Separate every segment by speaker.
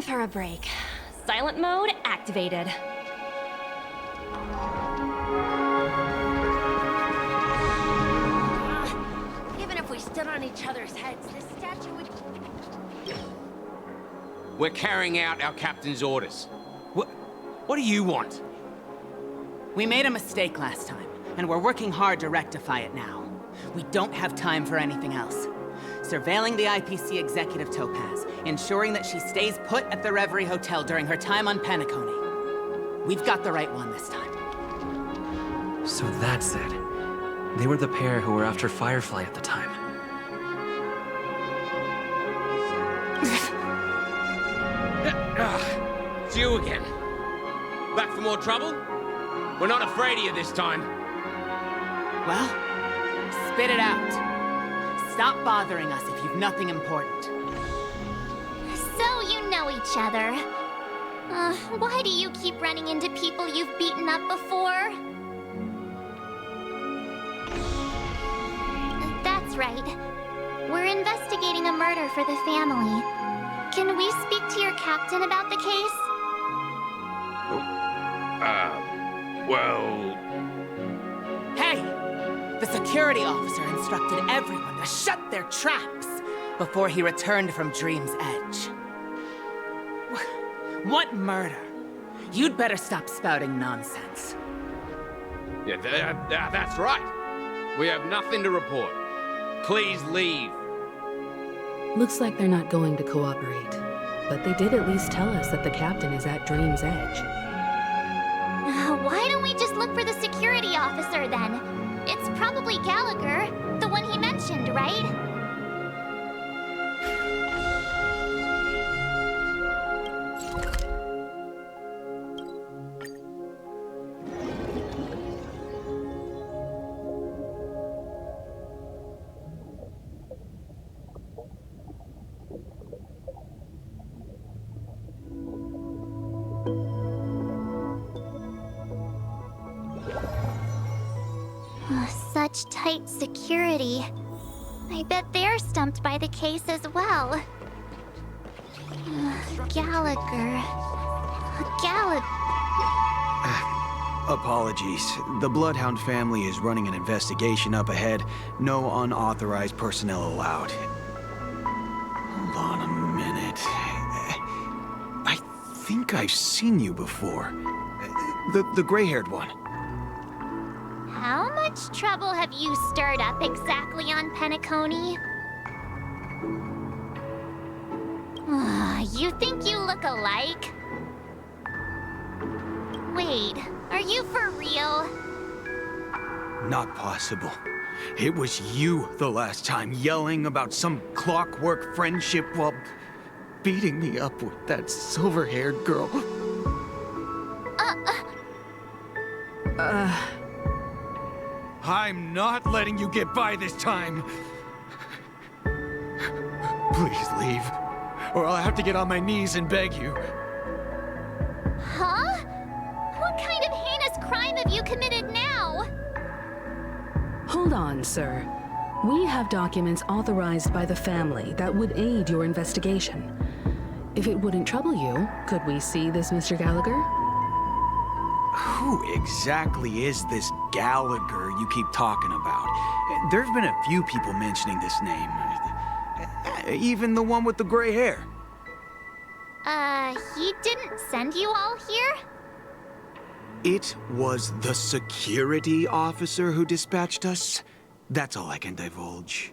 Speaker 1: for a break. Silent mode activated.
Speaker 2: Even if we stood on each other's heads, this statue would...
Speaker 3: We're carrying out our captain's orders. What do you want?
Speaker 4: We made a mistake last time, and we're working hard to rectify it now. We don't have time for anything else. Surveilling the IPC executive Topaz, ensuring that she stays put at the Reverie Hotel during her time on Penacony. We've got the right one this time.
Speaker 5: So that's it. They were the pair who were after Firefly at the time.
Speaker 3: It's you again. Back for more trouble? We're not afraid of you this time.
Speaker 4: Well, spit it out. Stop bothering us if you've nothing important.
Speaker 6: So you know each other. Why do you keep running into people you've beaten up before? That's right. We're investigating a murder for the family. Can we speak to your captain about the case?
Speaker 3: Well...
Speaker 4: Hey! The security officer instructed everyone to shut their traps before he returned from Dream's Edge. What murder? You'd better stop spouting nonsense.
Speaker 3: Yeah, that's right. We have nothing to report. Please leave.
Speaker 7: Looks like they're not going to cooperate. But they did at least tell us that the captain is at Dream's Edge.
Speaker 6: Why don't we just look for the security officer then? It's probably Gallagher, the one he mentioned, right? Such tight security. I bet they're stumped by the case as well. Gallagher.
Speaker 8: Apologies. The Bloodhound family is running an investigation up ahead. No unauthorized personnel allowed. Hold on a minute. I think I've seen you before. The gray-haired one.
Speaker 6: How much trouble have you stirred up exactly on Penacony? You think you look alike? Wait, are you for real?
Speaker 8: Not possible. It was you the last time, yelling about some clockwork friendship while beating me up with that silver-haired girl. I'm not letting you get by this time. Please leave, or I'll have to get on my knees and beg you.
Speaker 6: Huh? What kind of heinous crime have you committed now?
Speaker 7: Hold on, sir. We have documents authorized by the family that would aid your investigation. If it wouldn't trouble you, could we see this Mr. Gallagher?
Speaker 8: Who exactly is this Gallagher you keep talking about? There've been a few people mentioning this name. Even the one with the gray hair.
Speaker 6: He didn't send you all here?
Speaker 8: It was the security officer who dispatched us. That's all I can divulge.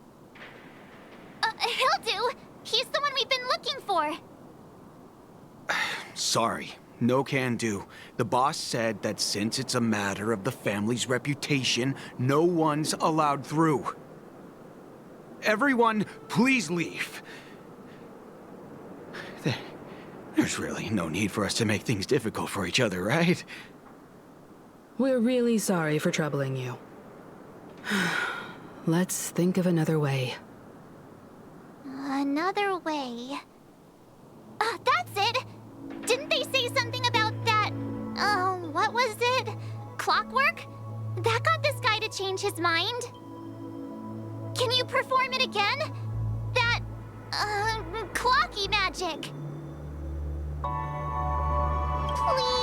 Speaker 6: He'll do. He's the one we've been looking for.
Speaker 8: Sorry. No can do. The boss said that since it's a matter of the family's reputation, no one's allowed through. Everyone, please leave. There's really no need for us to make things difficult for each other, right?
Speaker 7: We're really sorry for troubling you. Let's think of another way.
Speaker 6: Another way. That's it! Didn't they say something about that... what was it? Clockwork? That got this guy to change his mind? Can you perform it again? That... clocky magic. Please?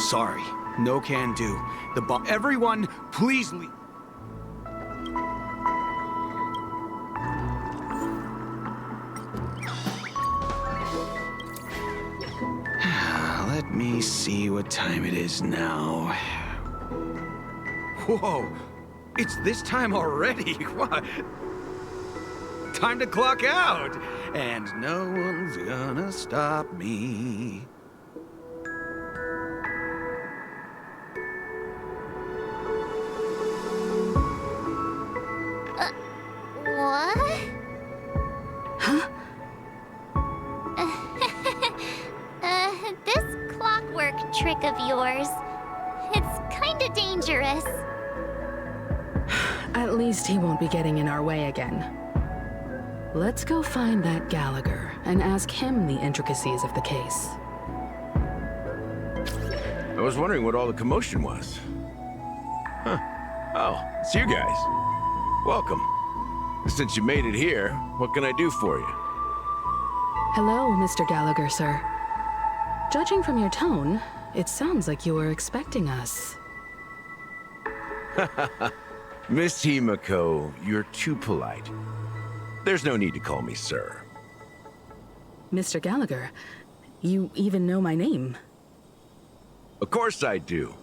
Speaker 8: Sorry. No can do. Everyone, please leave. Let me see what time it is now. Whoa! It's this time already? What? Time to clock out! And no one's gonna stop me.
Speaker 6: What?
Speaker 7: Huh?
Speaker 6: This clockwork trick of yours, it's kinda dangerous.
Speaker 7: At least he won't be getting in our way again. Let's go find that Gallagher and ask him the intricacies of the case.
Speaker 9: I was wondering what all the commotion was. Huh. Oh, it's you guys. Welcome. Since you made it here, what can I do for you?
Speaker 7: Hello, Mr. Gallagher, sir. Judging from your tone, it sounds like you were expecting us.
Speaker 9: Miss Himiko, you're too polite. There's no need to call me sir.
Speaker 7: Mr. Gallagher, you even know my name.
Speaker 9: Of course I do.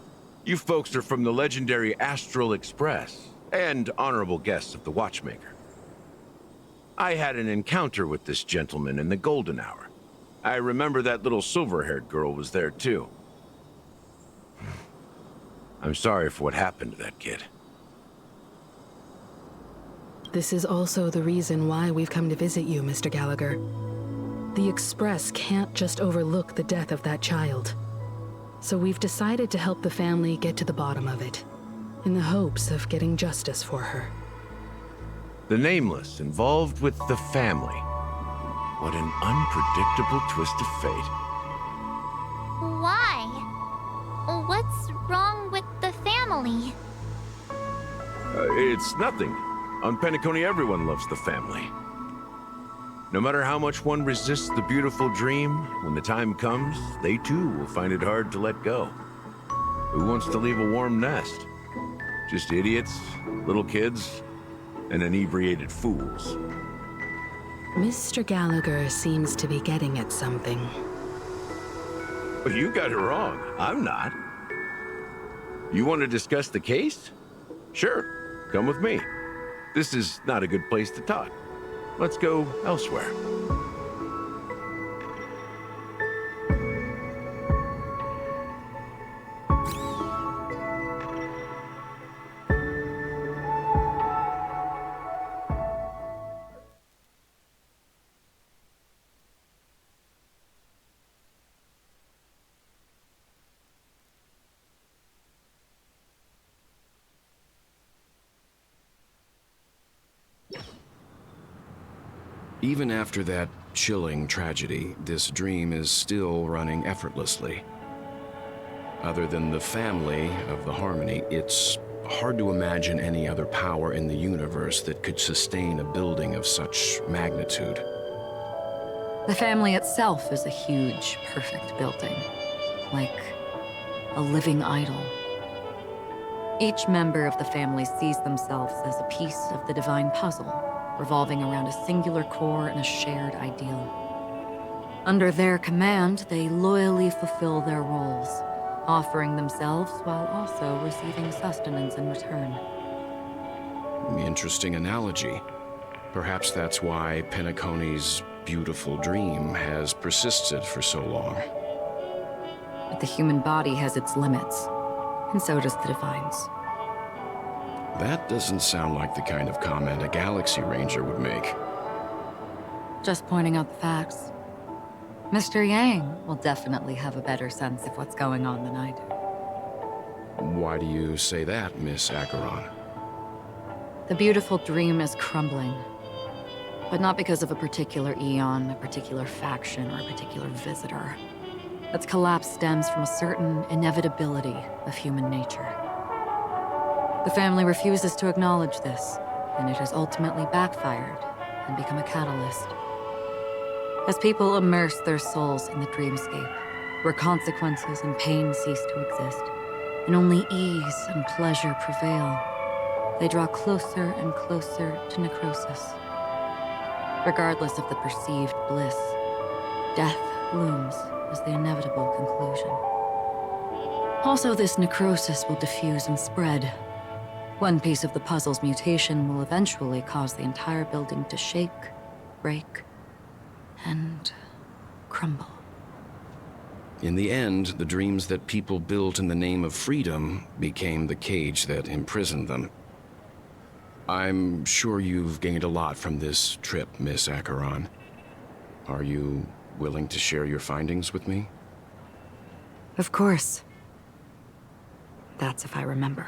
Speaker 9: You folks are from the legendary Astral Express, and honorable guests of the Watchmaker. I had an encounter with this gentleman in the Golden Hour. I remember that little silver-haired girl was there too. I'm sorry for what happened to that kid.
Speaker 7: This is also the reason why we've come to visit you, Mr. Gallagher. The Express can't just overlook the death of that child. So we've decided to help the family get to the bottom of it, in the hopes of getting justice for her.
Speaker 9: The Nameless involved with the family. What an unpredictable twist of fate.
Speaker 6: Why? What's wrong with the family?
Speaker 9: It's nothing. On Penacony, everyone loves the family. No matter how much one resists the beautiful dream, when the time comes, they too will find it hard to let go. Who wants to leave a warm nest? Just idiots, little kids, and inebriated fools.
Speaker 7: Mr. Gallagher seems to be getting at something.
Speaker 9: But you got it wrong. I'm not. You want to discuss the case? Sure, come with me. This is not a good place to talk. Let's go elsewhere.
Speaker 10: Even after that chilling tragedy, this dream is still running effortlessly. Other than the family of the Harmony, it's hard to imagine any other power in the universe that could sustain a building of such magnitude.
Speaker 11: The family itself is a huge, perfect building, like a living idol. Each member of the family sees themselves as a piece of the divine puzzle, revolving around a singular core and a shared ideal. Under their command, they loyally fulfill their roles, offering themselves while also receiving sustenance in return.
Speaker 10: Interesting analogy. Perhaps that's why Penacony's beautiful dream has persisted for so long.
Speaker 11: But the human body has its limits, and so does the divine's.
Speaker 10: That doesn't sound like the kind of comment a Galaxy Ranger would make.
Speaker 11: Just pointing out the facts. Mr. Yang will definitely have a better sense of what's going on than I do.
Speaker 10: Why do you say that, Miss Acheron?
Speaker 11: The beautiful dream is crumbling. But not because of a particular eon, a particular faction, or a particular visitor. Its collapse stems from a certain inevitability of human nature. The family refuses to acknowledge this, and it has ultimately backfired and become a catalyst. As people immerse their souls in the dreamscape, where consequences and pain cease to exist, and only ease and pleasure prevail, they draw closer and closer to necrosis. Regardless of the perceived bliss, death looms as the inevitable conclusion. Also, this necrosis will diffuse and spread. One piece of the puzzle's mutation will eventually cause the entire building to shake, break, and crumble.
Speaker 10: In the end, the dreams that people built in the name of freedom became the cage that imprisoned them. I'm sure you've gained a lot from this trip, Miss Acheron. Are you willing to share your findings with me?
Speaker 11: Of course. That's if I remember.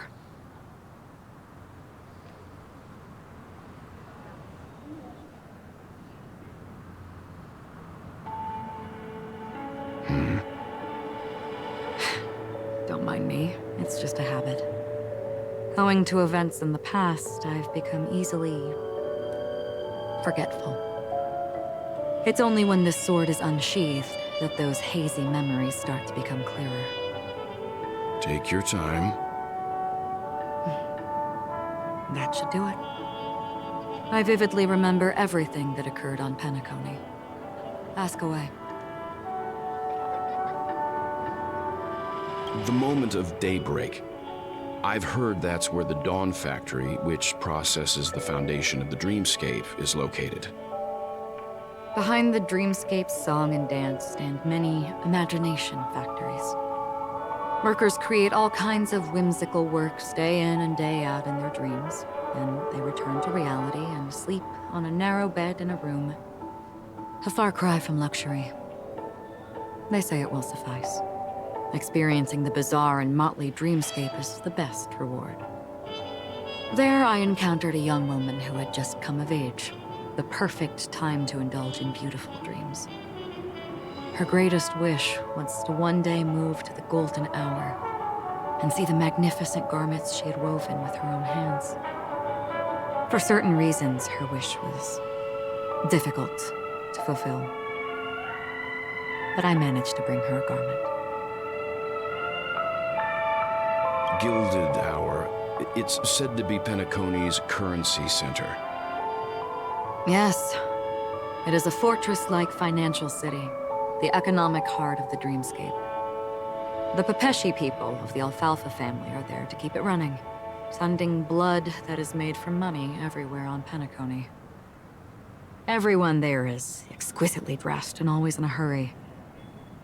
Speaker 11: Don't mind me. It's just a habit. Owing to events in the past, I've become easily forgetful. It's only when this sword is unsheathed that those hazy memories start to become clearer.
Speaker 10: Take your time.
Speaker 11: That should do it. I vividly remember everything that occurred on Penacony. Ask away.
Speaker 10: The moment of daybreak. I've heard that's where the Dawn Factory, which processes the foundation of the dreamscape, is located.
Speaker 11: Behind the dreamscape song and dance stand many imagination factories. Workers create all kinds of whimsical works day in and day out in their dreams. Then they return to reality and sleep on a narrow bed in a room. A far cry from luxury. They say it will suffice. Experiencing the bizarre and motley dreamscape is the best reward. There I encountered a young woman who had just come of age. The perfect time to indulge in beautiful dreams. Her greatest wish was to one day move to the golden hour and see the magnificent garments she had woven with her own hands. For certain reasons, her wish was difficult to fulfill. But I managed to bring her a garment.
Speaker 10: Gilded Hour. It's said to be Penacony's currency center.
Speaker 11: Yes. It is a fortress-like financial city, the economic heart of the dreamscape. The Pepeshi people of the Alfalfa family are there to keep it running, sending blood that is made from money everywhere on Penacony. Everyone there is exquisitely dressed and always in a hurry.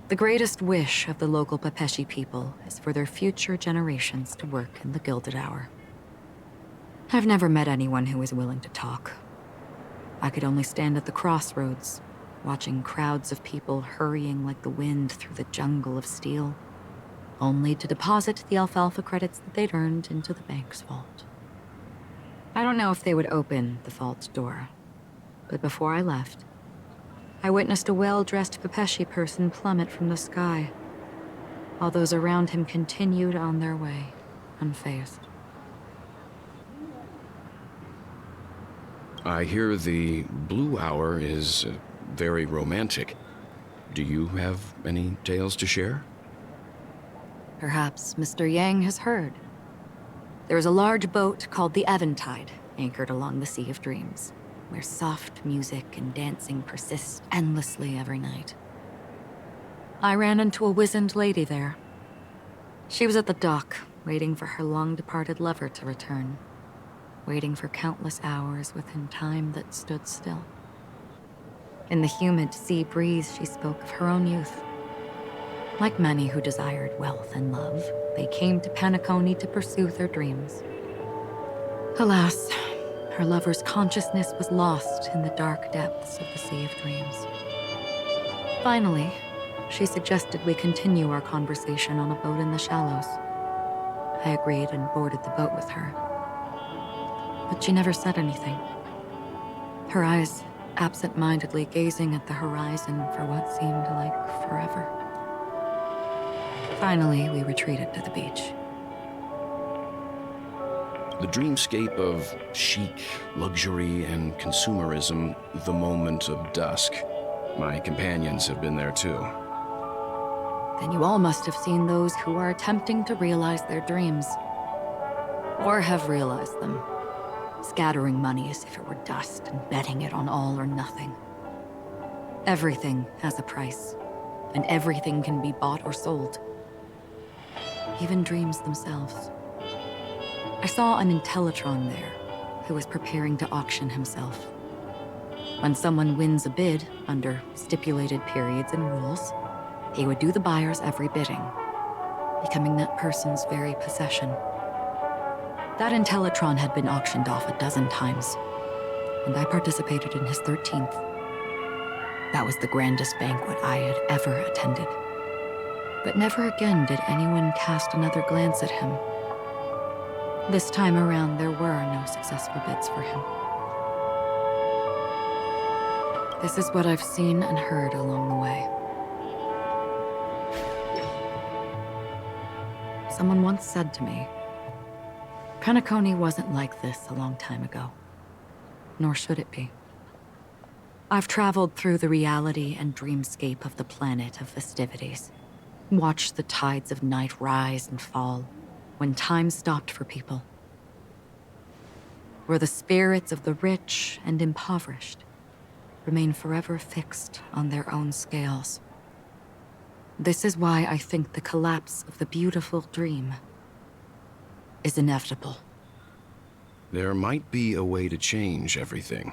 Speaker 11: The greatest wish of the local Pepeshi people is for their future generations to work in the Gilded Hour. I've never met anyone who is willing to talk. I could only stand at the crossroads, watching crowds of people hurrying like the wind through the jungle of steel, only to deposit the alfalfa credits that they'd earned into the bank's vault. I don't know if they would open the vault door, but before I left, I witnessed a well-dressed Pepeshi person plummet from the sky, while those around him continued on their way, unfazed.
Speaker 10: I hear the Blue Hour is very romantic. Do you have any tales to share?
Speaker 11: Perhaps Mr. Yang has heard. There is a large boat called the Eventide, anchored along the Sea of Dreams, where soft music and dancing persist endlessly every night. I ran into a wizened lady there. She was at the dock, waiting for her long-departed lover to return, waiting for countless hours within time that stood still. In the humid sea breeze, she spoke of her own youth. Like many who desired wealth and love, they came to Penacony to pursue their dreams. Alas, her lover's consciousness was lost in the dark depths of the Sea of Dreams. Finally, she suggested we continue our conversation on a boat in the shallows. I agreed and boarded the boat with her. But she never said anything. Her eyes absent-mindedly gazing at the horizon for what seemed like forever. Finally, we retreated to the beach.
Speaker 10: The dreamscape of chic, luxury, and consumerism, the moment of dusk. My companions have been there too.
Speaker 11: Then you all must have seen those who are attempting to realize their dreams. Or have realized them. Scattering money as if it were dust and betting it on all or nothing. Everything has a price, and everything can be bought or sold. Even dreams themselves. I saw an Intellitron there, who was preparing to auction himself. When someone wins a bid under stipulated periods and rules, he would do the buyer's every bidding, becoming that person's very possession. That Intellitron had been auctioned off a dozen times, and I participated in his 13th. That was the grandest banquet I had ever attended. But never again did anyone cast another glance at him. This time around, there were no successful bids for him. This is what I've seen and heard along the way. Someone once said to me, Penacony wasn't like this a long time ago, nor should it be. I've traveled through the reality and dreamscape of the planet of festivities, watched the tides of night rise and fall when time stopped for people, where the spirits of the rich and impoverished remain forever fixed on their own scales. This is why I think the collapse of the beautiful dream is inevitable.
Speaker 10: There might be a way to change everything.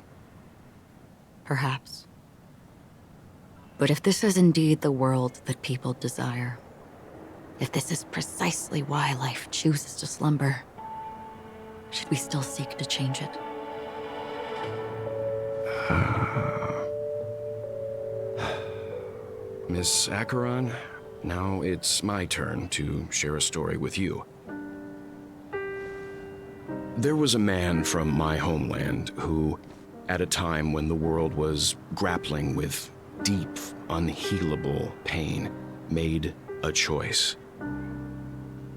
Speaker 11: Perhaps. But if this is indeed the world that people desire, if this is precisely why life chooses to slumber, should we still seek to change it?
Speaker 10: Miss Acheron, now it's my turn to share a story with you. There was a man from my homeland who, at a time when the world was grappling with deep, unhealable pain, made a choice.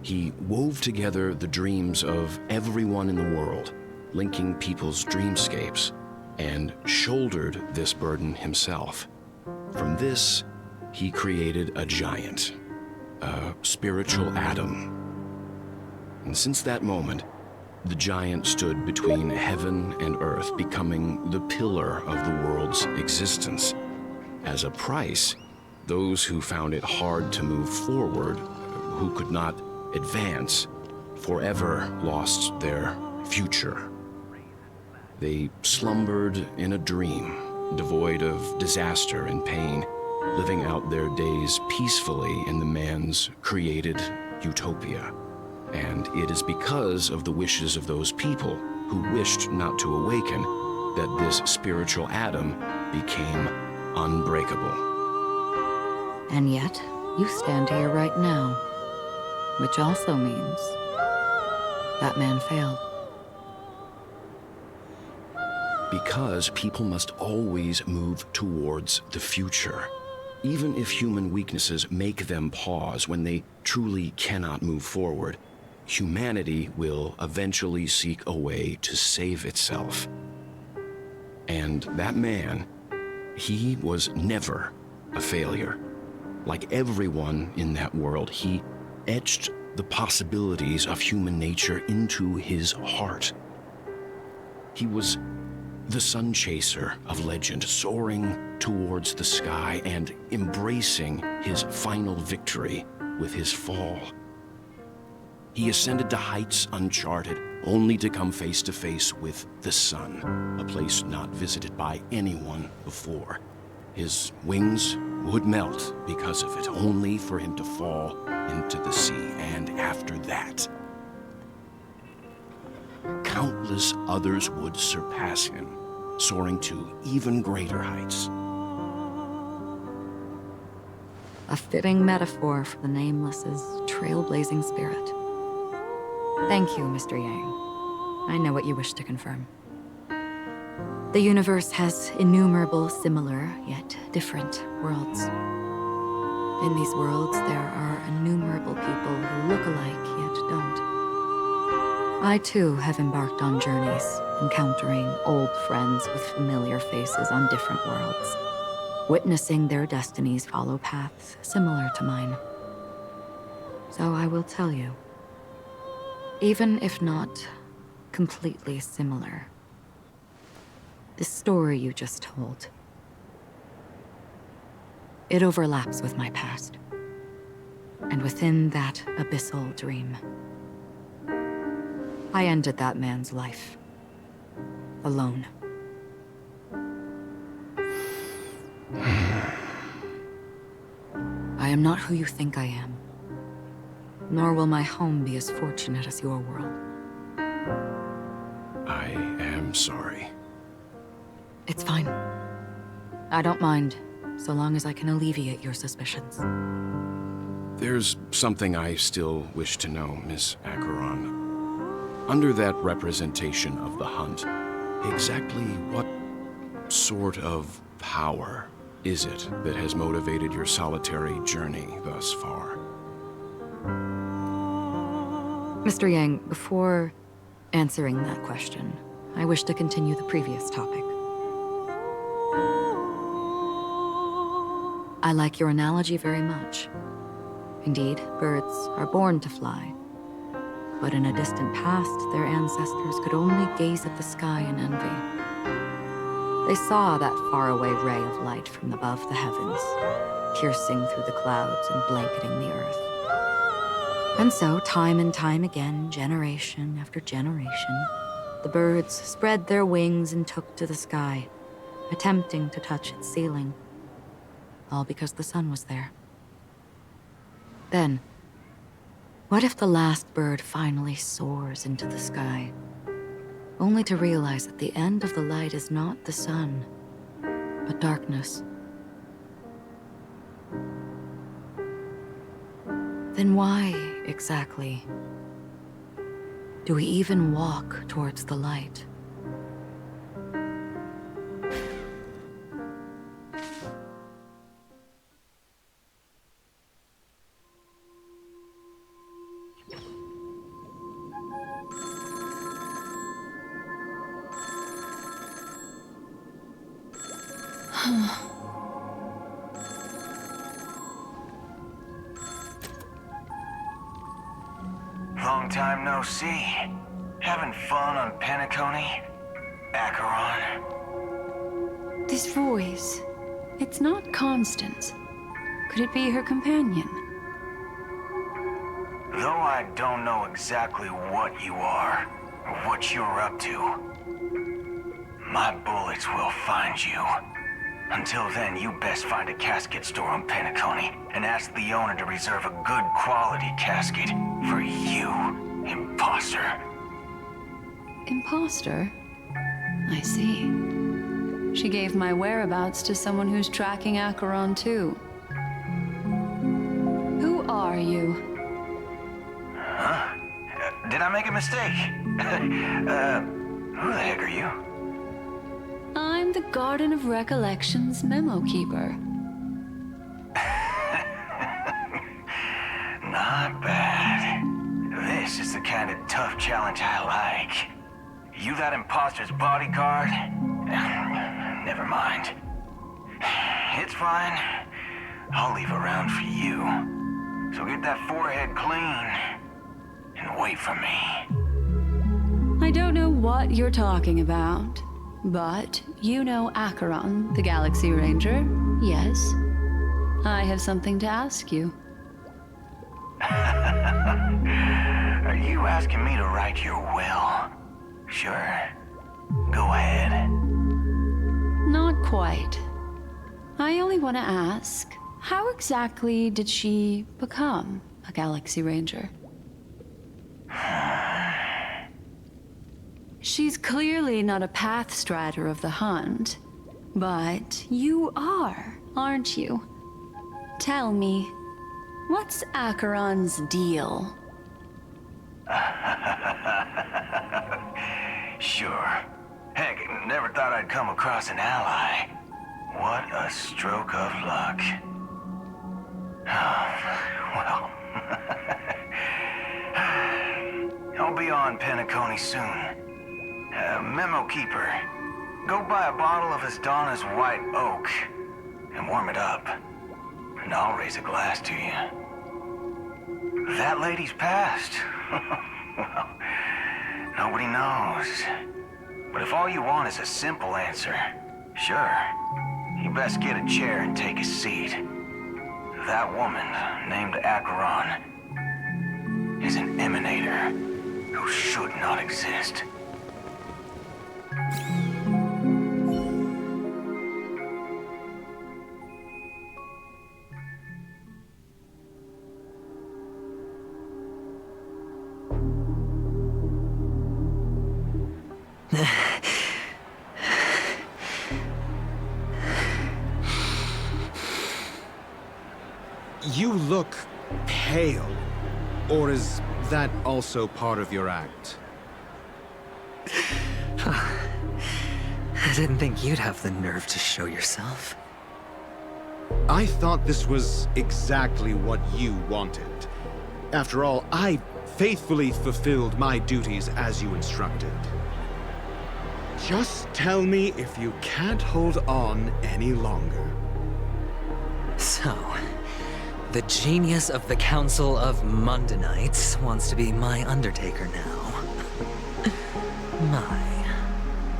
Speaker 10: He wove together the dreams of everyone in the world, linking people's dreamscapes, and shouldered this burden himself. From this, he created a giant, a spiritual atom. And since that moment, the giant stood between heaven and earth, becoming the pillar of the world's existence. As a price, those who found it hard to move forward, who could not advance, forever lost their future. They slumbered in a dream, devoid of disaster and pain, living out their days peacefully in the man's created utopia. And it is because of the wishes of those people who wished not to awaken that this spiritual atom became unbreakable.
Speaker 11: And yet, you stand here right now, which also means that man failed.
Speaker 10: Because people must always move towards the future. Even if human weaknesses make them pause when they truly cannot move forward, humanity will eventually seek a way to save itself. And that man, he was never a failure. Like everyone in that world, he etched the possibilities of human nature into his heart. He was the sun chaser of legend, soaring towards the sky and embracing his final victory with his fall. He ascended to heights uncharted, only to come face to face with the sun, a place not visited by anyone before. His wings would melt because of it, only for him to fall into the sea. And after that, countless others would surpass him, soaring to even greater heights.
Speaker 11: A fitting metaphor for the Nameless's trailblazing spirit. Thank you, Mr. Yang. I know what you wish to confirm. The universe has innumerable similar, yet different worlds. In these worlds, there are innumerable people who look alike, yet don't. I too have embarked on journeys, encountering old friends with familiar faces on different worlds, witnessing their destinies follow paths similar to mine. So I will tell you, even if not completely similar, the story you just told, it overlaps with my past. And within that abyssal dream, I ended that man's life. Alone. I am not who you think I am. Nor will my home be as fortunate as your world.
Speaker 10: I am sorry.
Speaker 11: It's fine. I don't mind, so long as I can alleviate your suspicions.
Speaker 10: There's something I still wish to know, Miss Acheron. Under that representation of the hunt, exactly what sort of power is it that has motivated your solitary journey thus far?
Speaker 11: Mr. Yang, before answering that question, I wish to continue the previous topic. I like your analogy very much. Indeed, birds are born to fly. But in a distant past, their ancestors could only gaze at the sky in envy. They saw that faraway ray of light from above the heavens, piercing through the clouds and blanketing the earth. And so, time and time again, generation after generation, the birds spread their wings and took to the sky, attempting to touch its ceiling, all because the sun was there. Then, what if the last bird finally soars into the sky, only to realize that the end of the light is not the sun, but darkness? Then why, exactly, do we even walk towards the light?
Speaker 8: Long time no see. Having fun on Penacony? Acheron?
Speaker 12: This voice, it's not Constance. Could it be her companion?
Speaker 8: Though I don't know exactly what you are, or what you're up to, my bullets will find you. Until then, you best find a casket store on Penacony and ask the owner to reserve a good quality casket for you, imposter.
Speaker 12: Imposter? I see. She gave my whereabouts to someone who's tracking Acheron too. Who are you?
Speaker 8: Huh? Did I make a mistake? Who the heck are you?
Speaker 12: I'm the Garden of Recollection's memo keeper.
Speaker 8: Not bad. This is the kind of tough challenge I like. You that imposter's bodyguard? Never mind. It's fine. I'll leave a round for you. So get that forehead clean and wait for me.
Speaker 12: I don't know what you're talking about, but you know Acheron, the Galaxy Ranger, yes? I have something to ask you.
Speaker 8: Are you asking me to write your will? Sure. Go ahead.
Speaker 12: Not quite. I only want to ask, how exactly did she become a Galaxy Ranger? She's clearly not a path strider of the hunt, but you are, aren't you? Tell me, what's Acheron's deal?
Speaker 8: Sure. Heck, never thought I'd come across an ally. What a stroke of luck. Well, I'll
Speaker 13: be on Penacony soon. Memo Keeper, go buy a bottle of Donna's White Oak and warm it up. And I'll raise a glass to you. That lady's passed. Well, nobody knows. But if all you want is a simple answer, sure, you best get a chair and take a seat. That woman, named Acheron, is an emanator who should not exist.
Speaker 3: You look pale. Or is that also part of your act?
Speaker 5: I didn't think you'd have the nerve to show yourself.
Speaker 3: I thought this was exactly what you wanted. After all, I faithfully fulfilled my duties as you instructed. Just tell me if you can't hold on any longer.
Speaker 5: So, the genius of the Council of Mundanites wants to be my Undertaker now. My,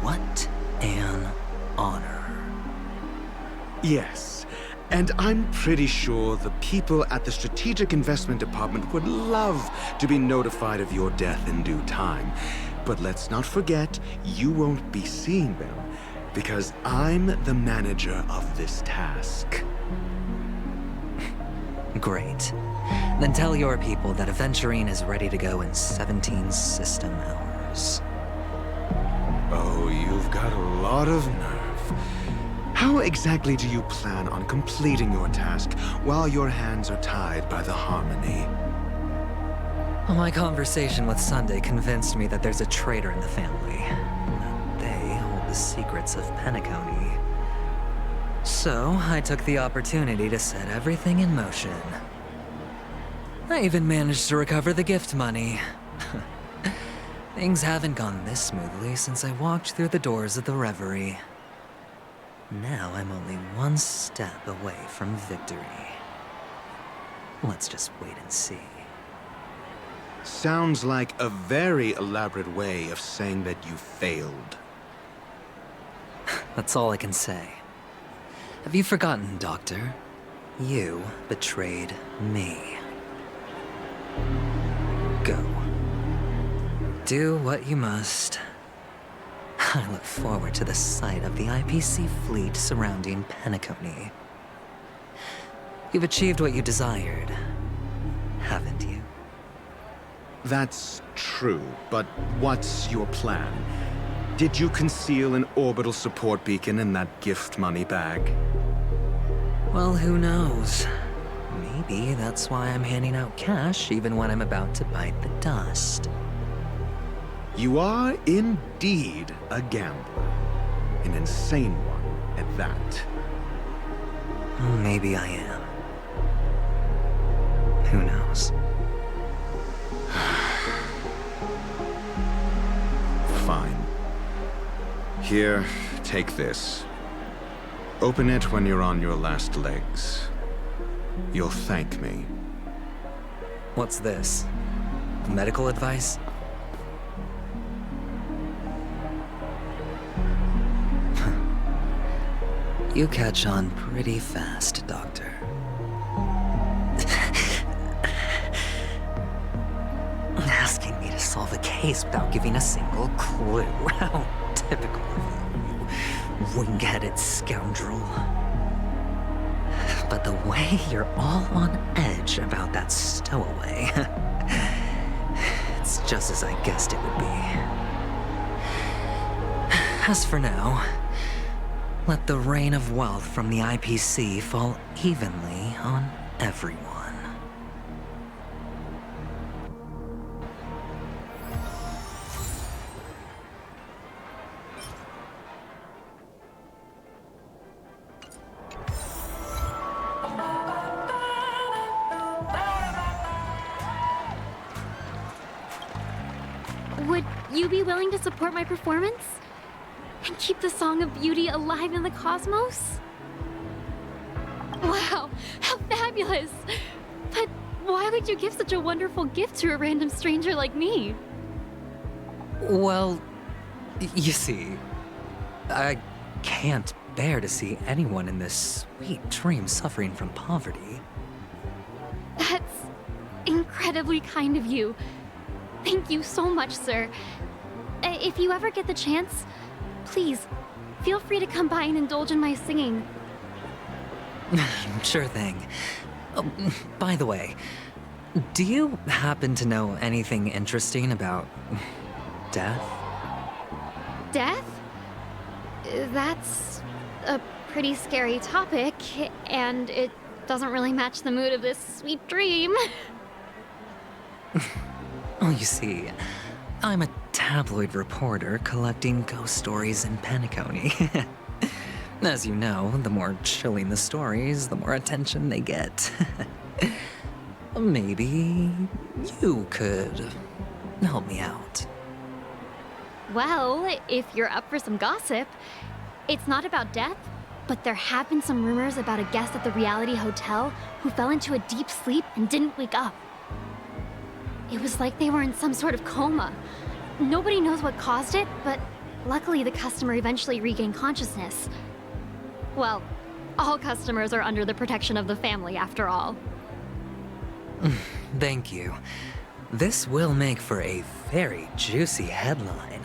Speaker 5: what an honor.
Speaker 3: Yes, and I'm pretty sure the people at the Strategic Investment Department would love to be notified of your death in due time. But let's not forget, you won't be seeing them, because I'm the manager of this task.
Speaker 5: Great. Then tell your people that Aventurine is ready to go in 17 system hours.
Speaker 3: Oh, you've got a lot of nerve. How exactly do you plan on completing your task while your hands are tied by the Harmony?
Speaker 5: Well, my conversation with Sunday convinced me that there's a traitor in the family. That they hold the secrets of Penacony. So, I took the opportunity to set everything in motion. I even managed to recover the gift money. Things haven't gone this smoothly since I walked through the doors of the Reverie. Now I'm only one step away from victory. Let's just wait and see.
Speaker 3: Sounds like a very elaborate way of saying that you failed.
Speaker 5: That's all I can say. Have you forgotten, Doctor? You betrayed me. Go. Do what you must. I look forward to the sight of the IPC fleet surrounding Penacony. You've achieved what you desired, haven't you?
Speaker 3: That's true, but what's your plan? Did you conceal an orbital support beacon in that gift money bag?
Speaker 5: Well, who knows? Maybe that's why I'm handing out cash even when I'm about to bite the dust.
Speaker 3: You are indeed a gambler. An insane one at that.
Speaker 5: Maybe I am. Who knows?
Speaker 3: Fine. Here, take this. Open it when you're on your last legs. You'll thank me.
Speaker 5: What's this? Medical advice? You catch on pretty fast, Doctor. Asking me to solve a case without giving a single clue. How typical of you, wing-headed scoundrel. But the way you're all on edge about that stowaway, it's just as I guessed it would be. As for now, let the rain of wealth from the IPC fall evenly on everyone.
Speaker 14: you be willing to support my performance? And keep the Song of Beauty alive in the cosmos? Wow, how fabulous! But why would you give such a wonderful gift to a random stranger like me?
Speaker 5: Well, you see, I can't bear to see anyone in this sweet dream suffering from poverty.
Speaker 14: That's incredibly kind of you. Thank you so much, sir. If you ever get the chance, please, feel free to come by and indulge in my singing.
Speaker 5: Sure thing. Oh, by the way, do you happen to know anything interesting about death?
Speaker 14: Death? That's a pretty scary topic, and it doesn't really match the mood of this sweet dream.
Speaker 5: Well, you see, I'm a tabloid reporter collecting ghost stories in Penacony. As you know, the more chilling the stories, the more attention they get. Maybe you could help me out.
Speaker 14: Well, if you're up for some gossip, it's not about death, but there have been some rumors about a guest at the reality hotel who fell into a deep sleep and didn't wake up. It was like they were in some sort of coma. Nobody knows what caused it, but luckily the customer eventually regained consciousness. Well, all customers are under the protection of the family, after all.
Speaker 5: Thank you. This will make for a very juicy headline.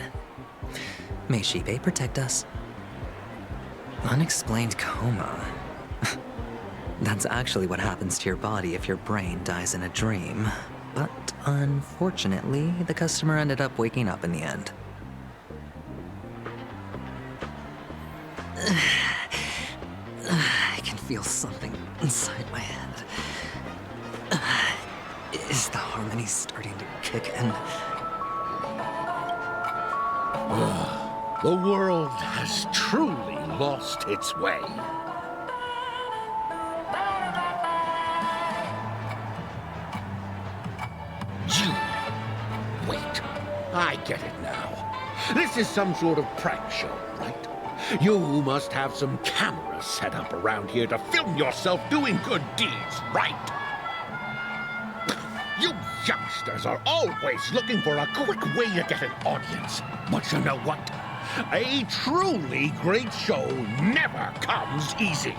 Speaker 5: May Shibe protect us. Unexplained coma. That's actually what happens to your body if your brain dies in a dream. But unfortunately, the customer ended up waking up in the end. I can feel something inside my head. Is the harmony starting to kick in?
Speaker 15: The world has truly lost its way. Wait, I get it now. This is some sort of prank show, right? You must have some cameras set up around here to film yourself doing good deeds, right? You youngsters are always looking for a quick way to get an audience. But you know what? A truly great show never comes easy.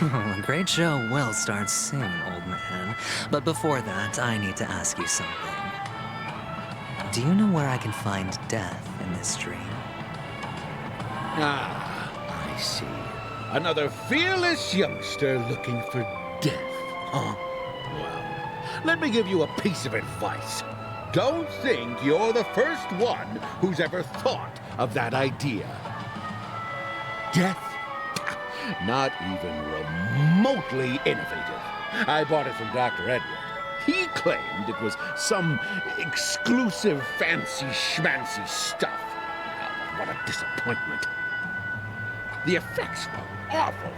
Speaker 5: A great show will start soon, old man. But before that, I need to ask you something. Do you know where I can find death in this dream?
Speaker 15: Ah, I see. Another fearless youngster looking for death, huh? Well, let me give you a piece of advice. Don't think you're the first one who's ever thought of that idea. Death? Not even remotely innovative. I bought it from Dr. Edward. He claimed it was some exclusive fancy schmancy stuff. Oh, what a disappointment. The effects were awful.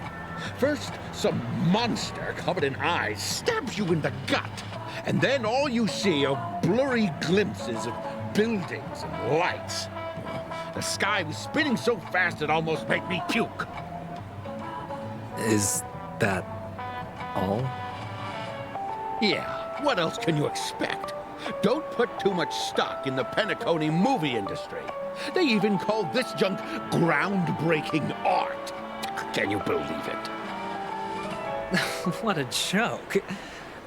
Speaker 15: First, some monster covered in eyes stabs you in the gut, and then all you see are blurry glimpses of buildings and lights. The sky was spinning so fast it almost made me puke.
Speaker 5: Is that all?
Speaker 15: Yeah, what else can you expect? Don't put too much stock in the Penacony movie industry. They even call this junk groundbreaking art. Can you believe it?
Speaker 5: What a joke.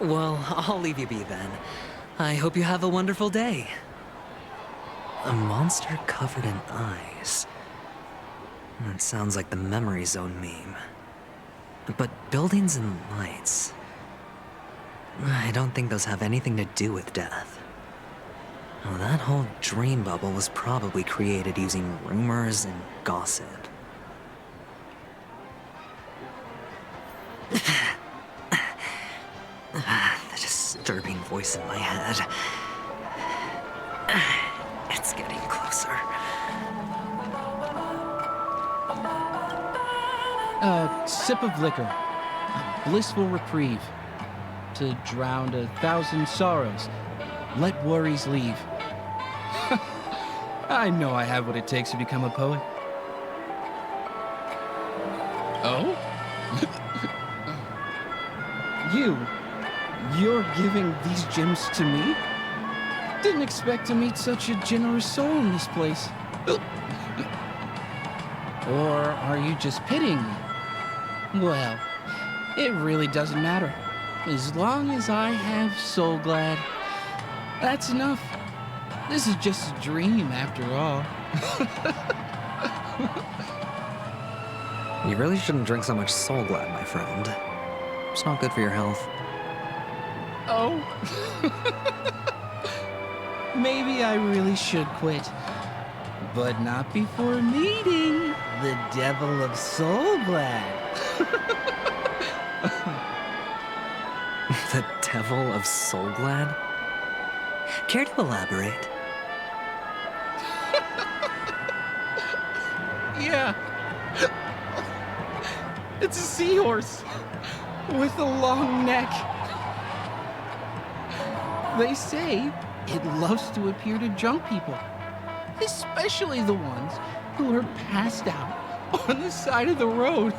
Speaker 5: Well, I'll leave you be then. I hope you have a wonderful day. A monster covered in eyes. That sounds like the Memory Zone meme. But buildings and lights... I don't think those have anything to do with death. Well, that whole dream bubble was probably created using rumors and gossip. The disturbing voice in my head. It's getting closer.
Speaker 16: A sip of liquor. A blissful reprieve. To drown 1,000 sorrows. Let worries leave. I know I have what it takes to become a poet. Oh? You're giving these gems to me? Didn't expect to meet such a generous soul in this place. Or are you just pitying me? Well, it really doesn't matter. As long as I have Soul Glad, that's enough. This is just a dream after all.
Speaker 5: You really shouldn't drink so much Soul Glad, my friend. It's not good for your health.
Speaker 16: Oh. Maybe I really should quit. But not before meeting the Devil of Soul Glad.
Speaker 5: The Devil of Soul Glad? Care to elaborate?
Speaker 16: Yeah. It's a seahorse with a long neck. They say it loves to appear to drunk people, especially the ones who are passed out on the side of the road.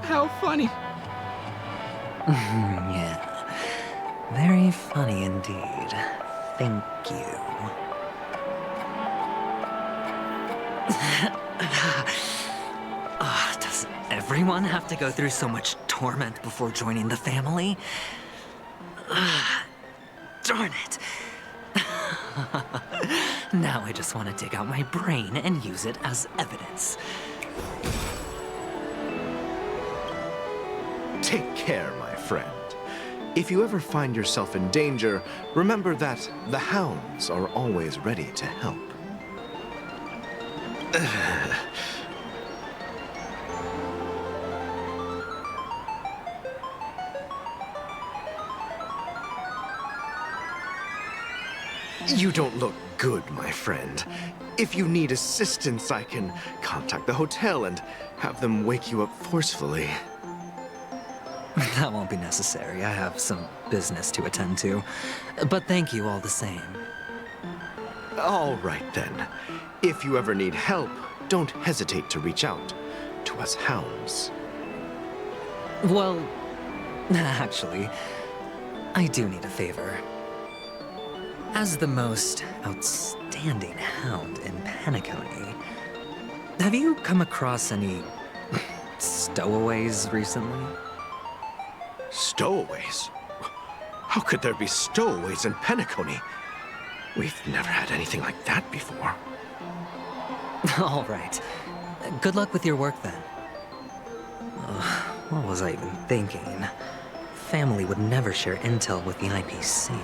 Speaker 16: How funny.
Speaker 5: Yeah. Very funny indeed. Thank you. Does everyone have to go through so much torment before joining the family? Darn it. Now I just want to dig out my brain and use it as evidence.
Speaker 17: Take care, my friend. If you ever find yourself in danger, remember that the hounds are always ready to help. You don't look good, my friend. If you need assistance, I can contact the hotel and have them wake you up forcefully.
Speaker 5: That won't be necessary. I have some business to attend to. But thank you all the same.
Speaker 17: All right, then. If you ever need help, don't hesitate to reach out to us hounds.
Speaker 5: Well, actually, I do need a favor. As the most outstanding hound in Penacony, have you come across any stowaways recently?
Speaker 17: Stowaways? How could there be stowaways in Penacony? We've never had anything like that before.
Speaker 5: All right. Good luck with your work, then. What was I even thinking? Family would never share intel with the IPC.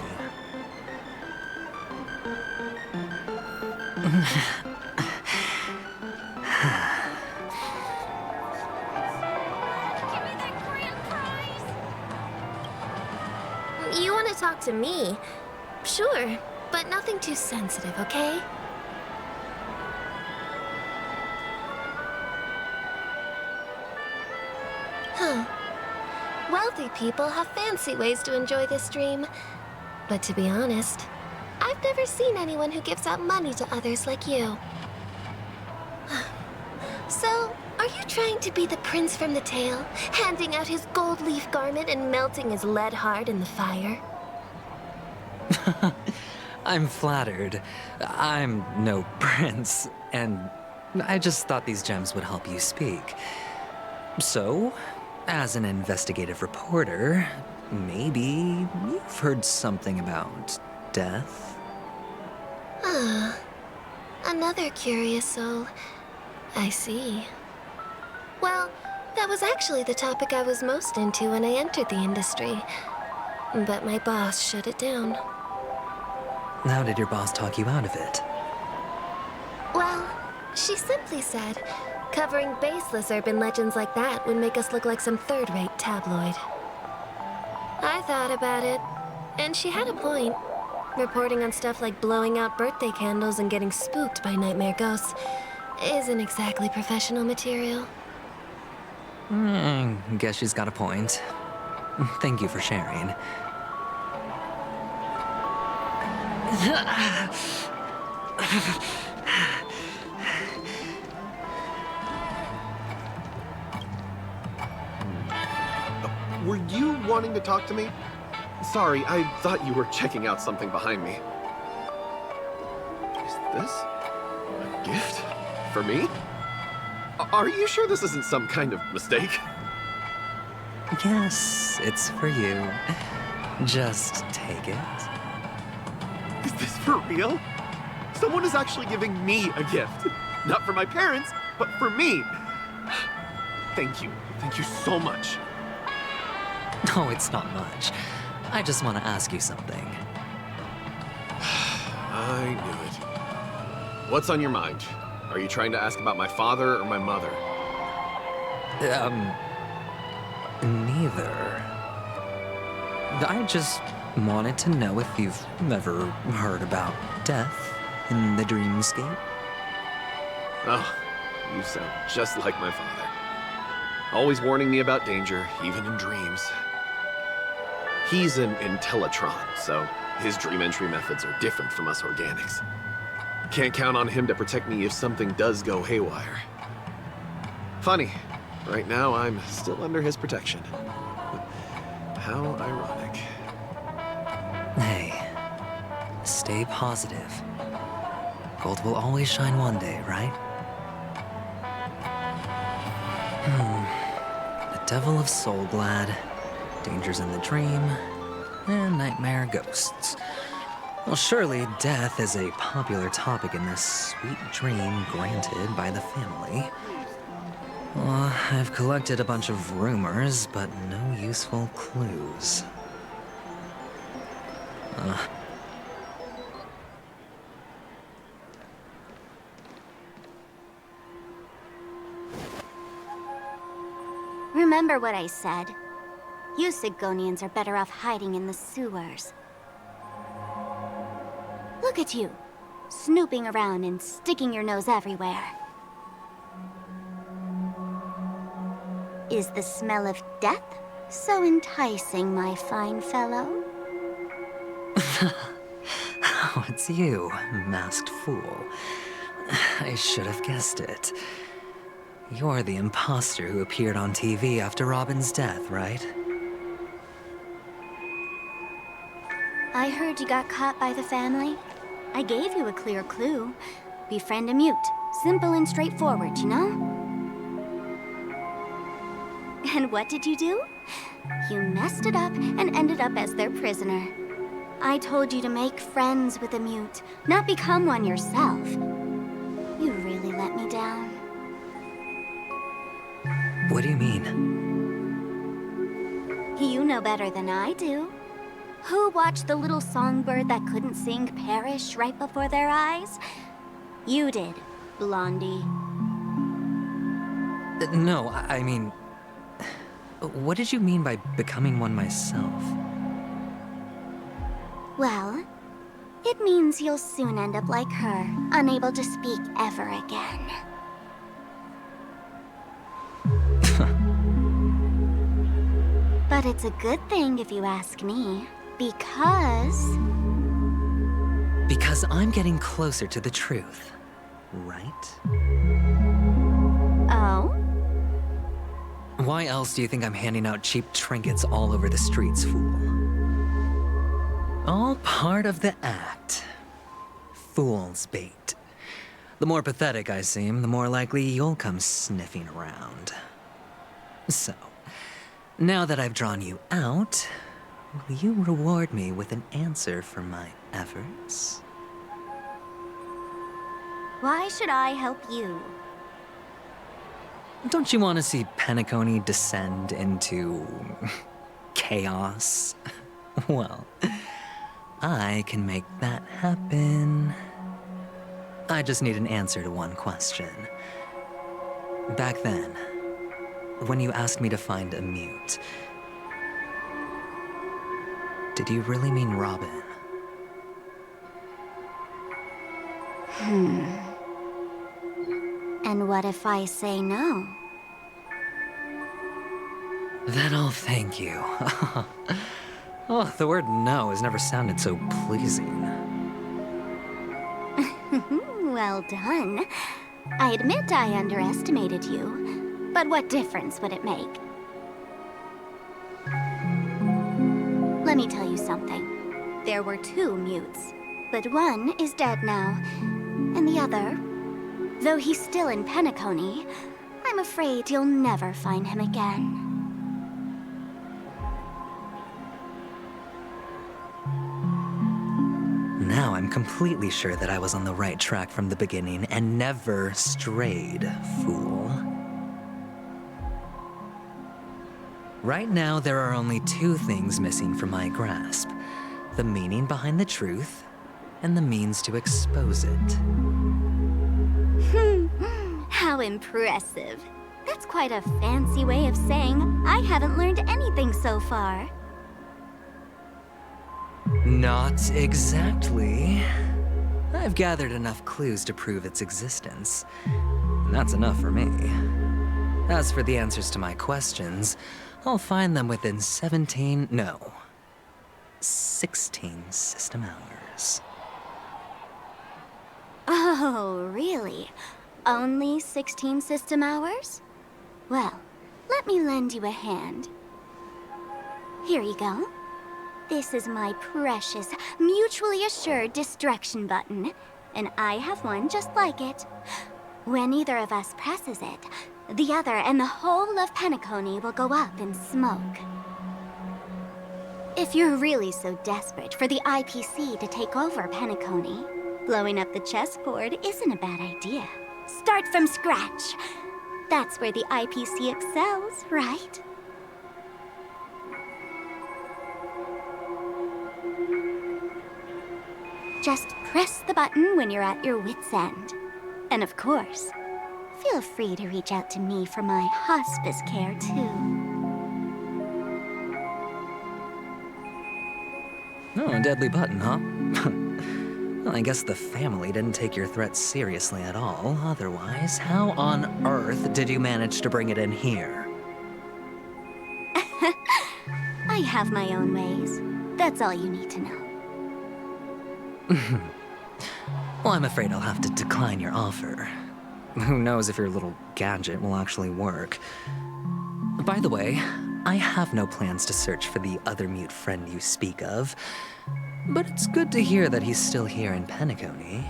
Speaker 2: You want to talk to me? Sure, but nothing too sensitive, okay? Huh. Wealthy people have fancy ways to enjoy this dream. But to be honest, I've never seen anyone who gives out money to others like you. So, are you trying to be the prince from the tale, handing out his gold leaf garment and melting his lead heart in the fire?
Speaker 5: I'm flattered. I'm no prince, and I just thought these gems would help you speak. So, as an investigative reporter, maybe you've heard something about death?
Speaker 2: Ah, another curious soul. I see. Well, that was actually the topic I was most into when I entered the industry. But my boss shut it down.
Speaker 5: How did your boss talk you out of it?
Speaker 2: Well, she simply said, covering baseless urban legends like that would make us look like some third-rate tabloid. I thought about it, and she had a point. Reporting on stuff like blowing out birthday candles and getting spooked by nightmare ghosts isn't exactly professional material.
Speaker 5: Guess she's got a point. Thank you for sharing.
Speaker 18: Were you wanting to talk to me? Sorry, I thought you were checking out something behind me. Is this a gift? For me? Are you sure this isn't some kind of mistake?
Speaker 5: Yes, it's for you. Just take it.
Speaker 18: Is this for real? Someone is actually giving me a gift. Not for my parents, but for me. Thank you. Thank you so much.
Speaker 5: Oh, it's not much. I just want to ask you something.
Speaker 18: I knew it. What's on your mind? Are you trying to ask about my father or my mother?
Speaker 5: Neither. I just wanted to know if you've ever heard about death in the dreamscape.
Speaker 18: Oh, you sound just like my father. Always warning me about danger, even in dreams. He's an Intellitron, so his dream entry methods are different from us organics. Can't count on him to protect me if something does go haywire. Funny, right now I'm still under his protection. How ironic.
Speaker 5: Hey, stay positive. Gold will always shine one day, right? The Devil of Soulglad, Dangers in the Dream, and Nightmare Ghosts. Well, surely death is a popular topic in this sweet dream granted by the family. Well, I've collected a bunch of rumors, but no useful clues.
Speaker 6: Remember what I said. You Sigonians are better off hiding in the sewers. Look at you, snooping around and sticking your nose everywhere. Is the smell of death so enticing, my fine fellow?
Speaker 5: Oh, it's you, masked fool. I should have guessed it. You're the imposter who appeared on TV after Robin's death, right?
Speaker 6: I heard you got caught by the family. I gave you a clear clue. Befriend a mute. Simple and straightforward, you know? And what did you do? You messed it up and ended up as their prisoner. I told you to make friends with a mute, not become one yourself. You really let me down.
Speaker 5: What do you mean?
Speaker 6: You know better than I do. Who watched the little songbird that couldn't sing perish right before their eyes? You did, Blondie.
Speaker 5: No, I mean... What did you mean by becoming one myself?
Speaker 6: Well, it means you'll soon end up like her, unable to speak ever again. But it's a good thing if you ask me, because...
Speaker 5: Because I'm getting closer to the truth, right?
Speaker 6: Oh?
Speaker 5: Why else do you think I'm handing out cheap trinkets all over the streets, fool? All part of the act. Fool's bait. The more pathetic I seem, the more likely you'll come sniffing around. So, now that I've drawn you out, will you reward me with an answer for my efforts?
Speaker 6: Why should I help you?
Speaker 5: Don't you want to see Penacony descend into... chaos? Well, I can make that happen. I just need an answer to one question. Back then, when you asked me to find a mute, did you really mean Robin?
Speaker 6: And what if I say no?
Speaker 5: Then I'll thank you. Oh, the word no has never sounded so pleasing.
Speaker 6: Well done. I admit I underestimated you, but what difference would it make? Let me tell you something. There were 2 mutes, but one is dead now, and the other, though he's still in Penacony, I'm afraid you'll never find him again.
Speaker 5: Now I'm completely sure that I was on the right track from the beginning and never strayed, fool. Right now, there are only 2 things missing from my grasp. The meaning behind the truth, and the means to expose it.
Speaker 6: How impressive. That's quite a fancy way of saying I haven't learned anything so far.
Speaker 5: Not exactly. I've gathered enough clues to prove its existence. And that's enough for me. As for the answers to my questions, I'll find them within 16 system hours.
Speaker 6: Oh, really? Only 16 system hours? Well, let me lend you a hand. Here you go. This is my precious, mutually assured destruction button, and I have one just like it. When either of us presses it, the other and the whole of Penacony will go up in smoke. If you're really so desperate for the IPC to take over Penacony, blowing up the chessboard isn't a bad idea. Start from scratch. That's where the IPC excels, right? Just press the button when you're at your wit's end. And of course, feel free to reach out to me for my hospice care, too.
Speaker 5: Oh, a deadly button, huh? Well, I guess the family didn't take your threat seriously at all. Otherwise, how on earth did you manage to bring it in here?
Speaker 6: I have my own ways. That's all you need to know.
Speaker 5: Well, I'm afraid I'll have to decline your offer. Who knows if your little gadget will actually work. By the way, I have no plans to search for the other mute friend you speak of, but it's good to hear that he's still here in Penacony.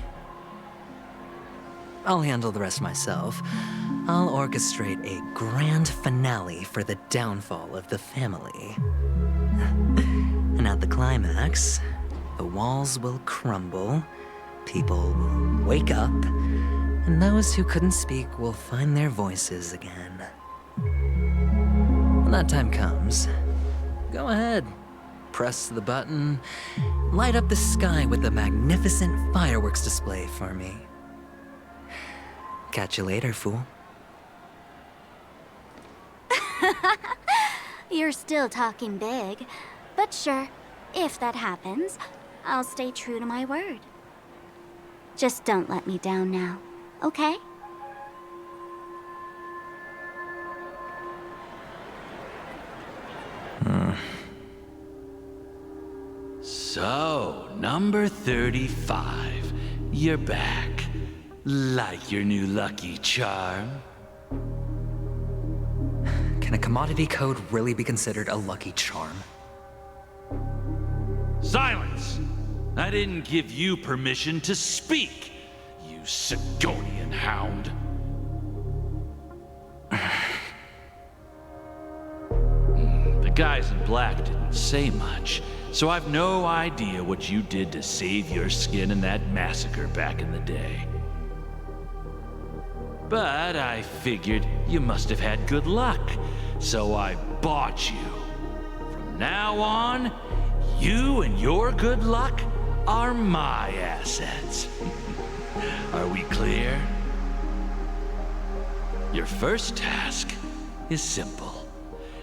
Speaker 5: I'll handle the rest myself. I'll orchestrate a grand finale for the downfall of the family. And at the climax, the walls will crumble, people will wake up, and those who couldn't speak will find their voices again. When that time comes, go ahead, press the button, light up the sky with a magnificent fireworks display for me. Catch you later, fool.
Speaker 6: You're still talking big, but sure, if that happens, I'll stay true to my word. Just don't let me down now, okay?
Speaker 19: So, number 35. You're back. Like your new lucky charm?
Speaker 5: Can a commodity code really be considered a lucky charm?
Speaker 19: Silence! I didn't give you permission to speak, you Sigonian hound. The guys in black didn't say much, so I've no idea what you did to save your skin in that massacre back in the day. But I figured you must have had good luck, so I bought you. From now on, you and your good luck are my assets. Are we clear? Your first task is simple.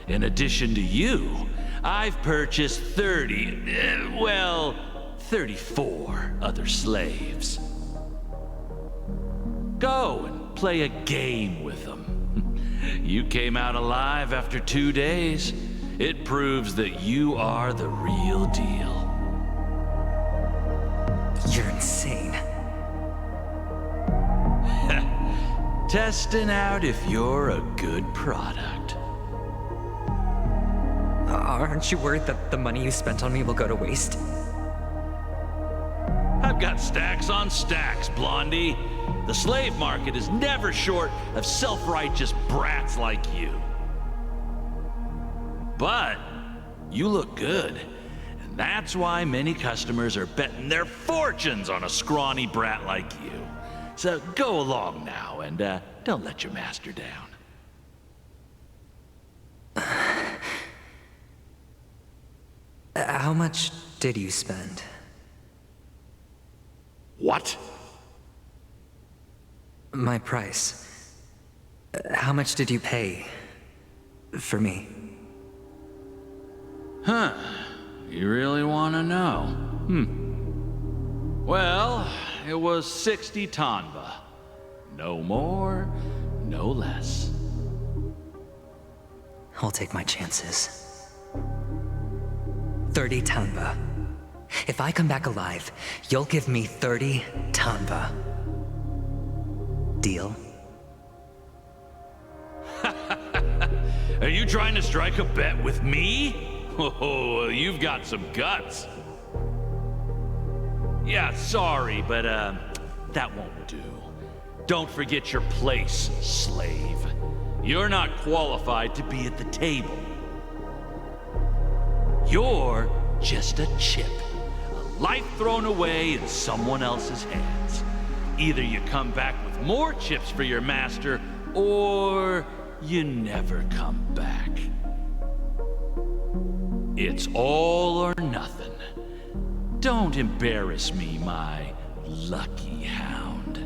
Speaker 19: In addition to you, I've purchased 34 other slaves. Go and play a game with them. You came out alive after 2 days. It proves that you are the real deal.
Speaker 5: You're insane.
Speaker 19: Testing out if you're a good product.
Speaker 5: Aren't you worried that the money you spent on me will go to waste?
Speaker 19: I've got stacks on stacks, Blondie. The slave market is never short of self-righteous brats like you. But you look good, and that's why many customers are betting their fortunes on a scrawny brat like you. So go along now, and don't let your master down.
Speaker 5: How much did you spend?
Speaker 19: What?
Speaker 5: My price. How much did you pay for me?
Speaker 19: Huh. You really want to know? Well, it was 60 tanba. No more, no less.
Speaker 5: I'll take my chances. 30 tanba. If I come back alive, you'll give me 30 tanba. Deal?
Speaker 19: Are you trying to strike a bet with me? Oh, you've got some guts. Yeah, sorry, but that won't do. Don't forget your place, slave. You're not qualified to be at the table. You're just a chip. A life thrown away in someone else's hands. Either you come back with more chips for your master, or you never come back. It's all or nothing. Don't embarrass me, my lucky hound.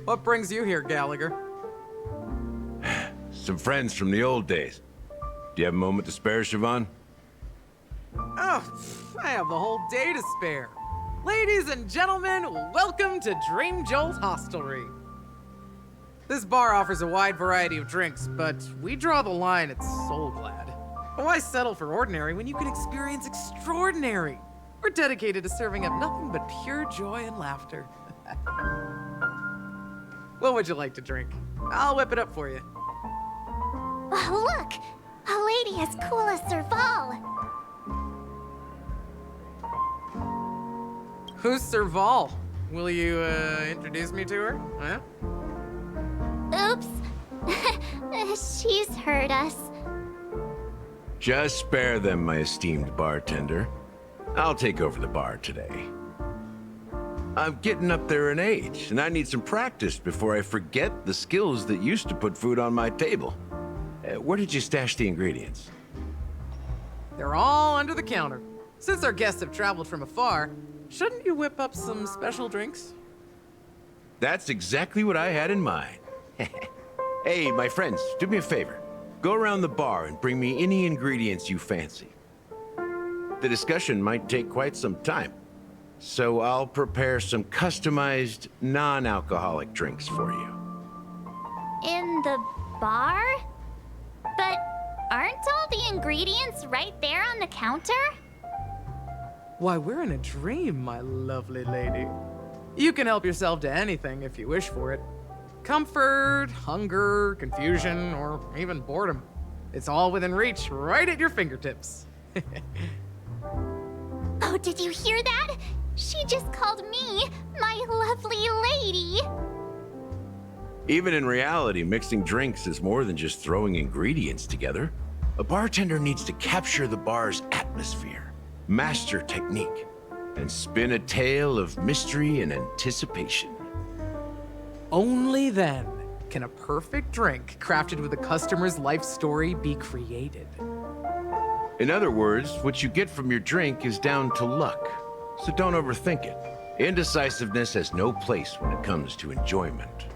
Speaker 20: What brings you here, Gallagher?
Speaker 9: Some friends from the old days. Do you have a moment to spare, Siobhan?
Speaker 20: Oh, I have the whole day to spare. Ladies and gentlemen, welcome to Dream Jolt Hostelry. This bar offers a wide variety of drinks, but we draw the line at Soul Glad. Why settle for ordinary when you can experience extraordinary? We're dedicated to serving up nothing but pure joy and laughter. What would you like to drink? I'll whip it up for you.
Speaker 6: Oh, look! A lady as cool as Serval.
Speaker 20: Who's Serval? Will you, introduce me to her? Huh?
Speaker 6: Oops. She's heard us.
Speaker 9: Just spare them, my esteemed bartender. I'll take over the bar today. I'm getting up there in age, and I need some practice before I forget the skills that used to put food on my table. Where did you stash the ingredients?
Speaker 20: They're all under the counter. Since our guests have traveled from afar, shouldn't you whip up some special drinks?
Speaker 9: That's exactly what I had in mind. Hey, my friends, do me a favor. Go around the bar and bring me any ingredients you fancy. The discussion might take quite some time, so I'll prepare some customized, non-alcoholic drinks for you.
Speaker 6: In the bar? But aren't all the ingredients right there on the counter?
Speaker 20: Why, we're in a dream, my lovely lady. You can help yourself to anything if you wish for it. Comfort, hunger, confusion, or even boredom. It's all within reach, right at your fingertips.
Speaker 6: Oh, did you hear that? She just called me my lovely lady.
Speaker 9: Even in reality, mixing drinks is more than just throwing ingredients together. A bartender needs to capture the bar's atmosphere, master technique, and spin a tale of mystery and anticipation.
Speaker 20: Only then can a perfect drink crafted with a customer's life story be created.
Speaker 9: In other words, what you get from your drink is down to luck, so don't overthink it. Indecisiveness has no place when it comes to enjoyment.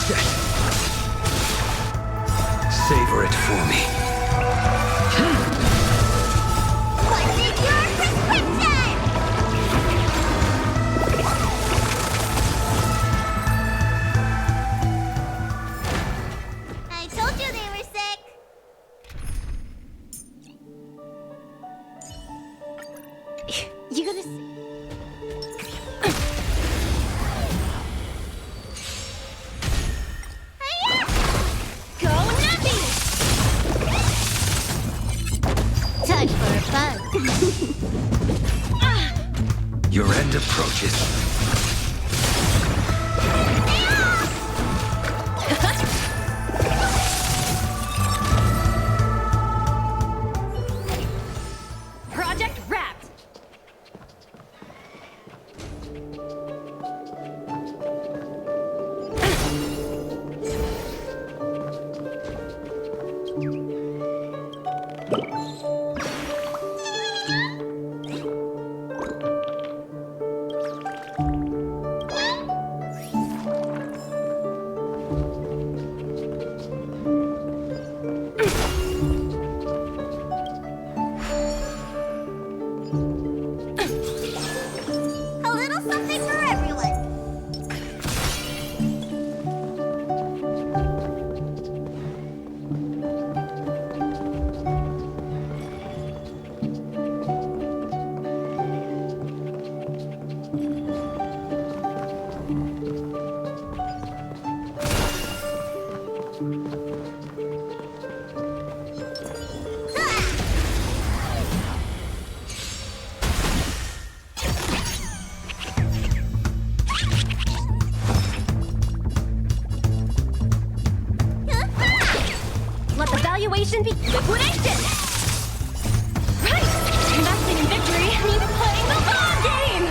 Speaker 5: set. Savor it for me.
Speaker 6: What's in your prescription? I told you they were sick. You gonna see? Go Nappy! Time for a bug.
Speaker 5: Your end approaches.
Speaker 1: Project wrapped.
Speaker 6: A little something for everyone.
Speaker 1: Let the valuation be liquidation! Right! Investing in victory means playing the long game!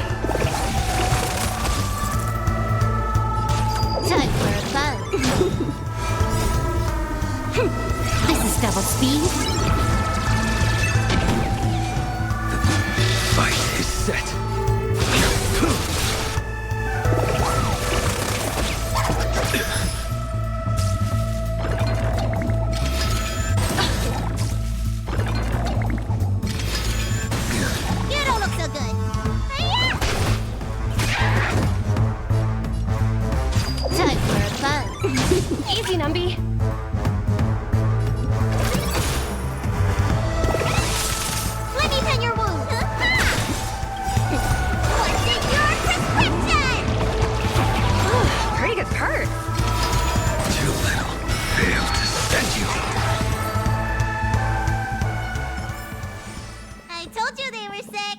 Speaker 6: Time for a bug. This is double speed.
Speaker 5: Fight is set.
Speaker 6: You don't look so good. Time for a bug.
Speaker 1: Easy, Numby.
Speaker 6: Let me pen your wound. What's in your prescription?
Speaker 1: Pretty good perk.
Speaker 5: Too little. Failed to send you.
Speaker 6: I told you they were sick.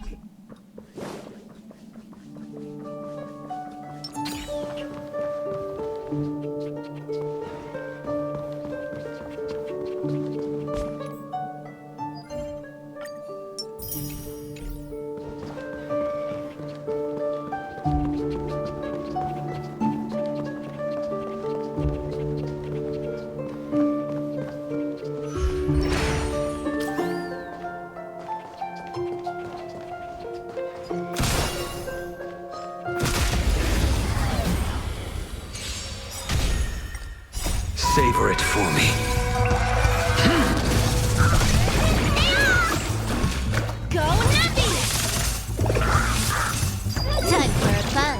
Speaker 5: Savor it for me.
Speaker 6: Go Nappy! Time for a bug.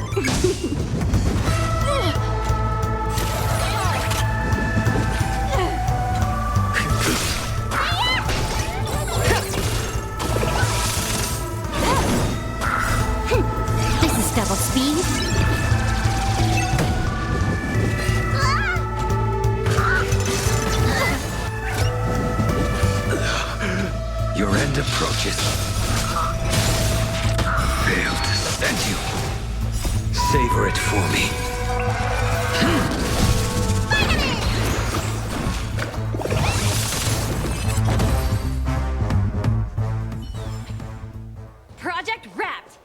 Speaker 6: This is double speed.
Speaker 5: Your end approaches. Failed to send you. Savor it for me.
Speaker 1: Project wrapped.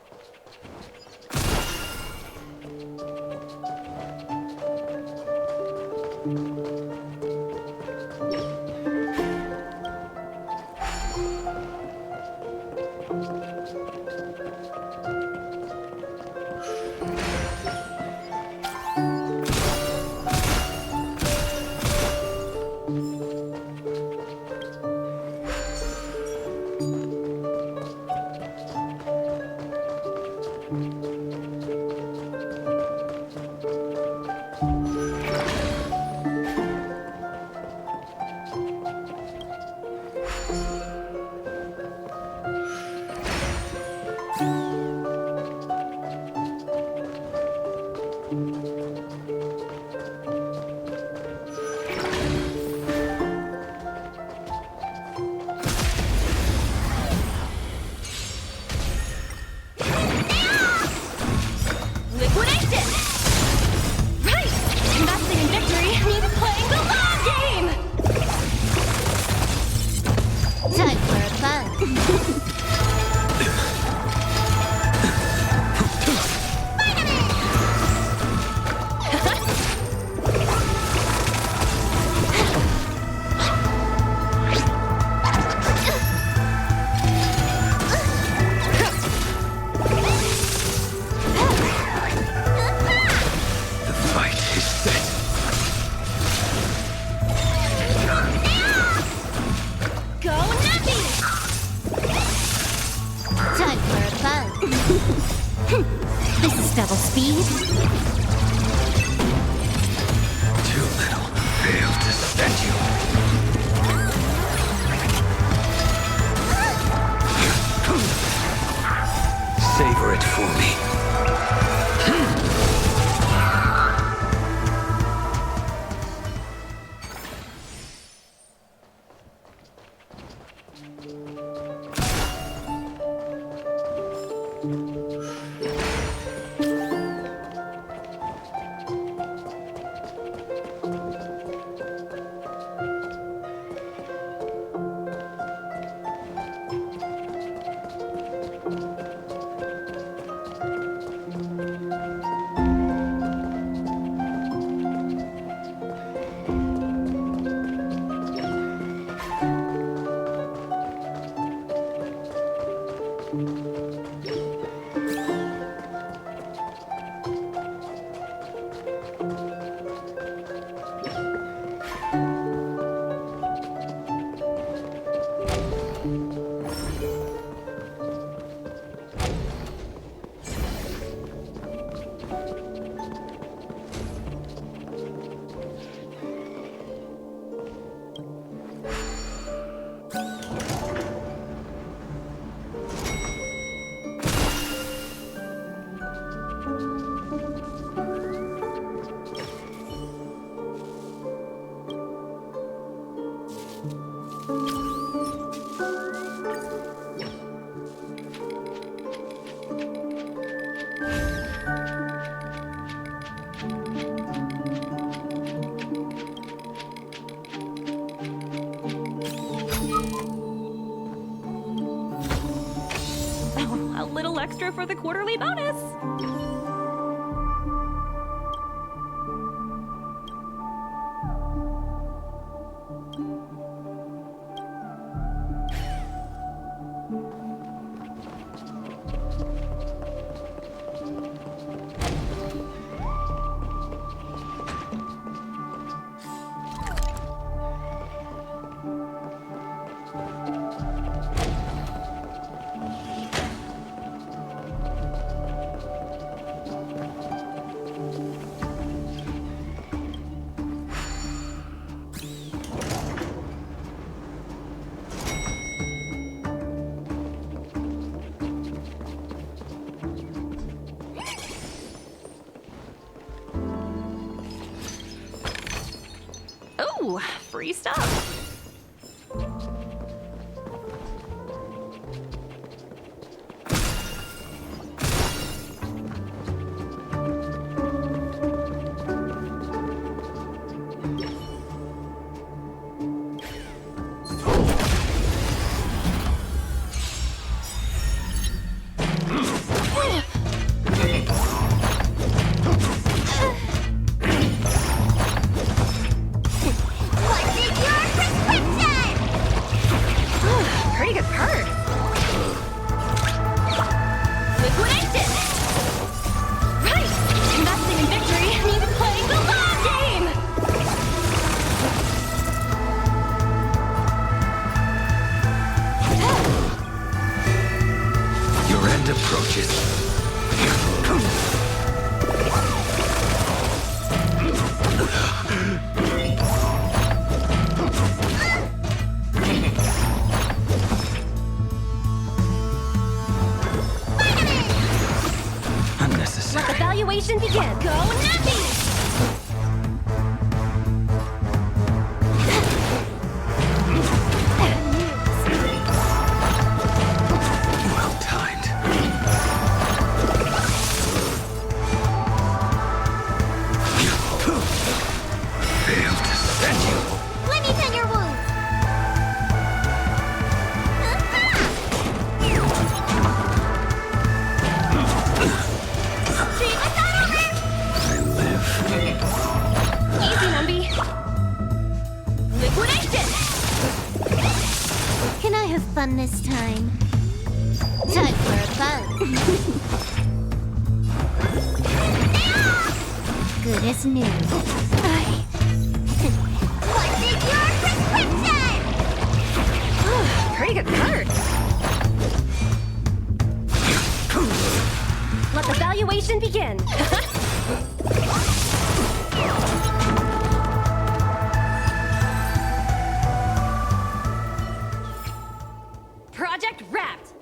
Speaker 1: extra for the quarterly bonus. Ooh, free stuff. Begin. Go Nappy!
Speaker 17: Well timed. Failed to send you.
Speaker 6: Let me tend your wounds. Easy, Numby. Liquidation! Can I have fun this time? Time for a bug. Good as new. What's in your prescription?
Speaker 1: Pretty good card. Let the valuation begin. Project wrapped.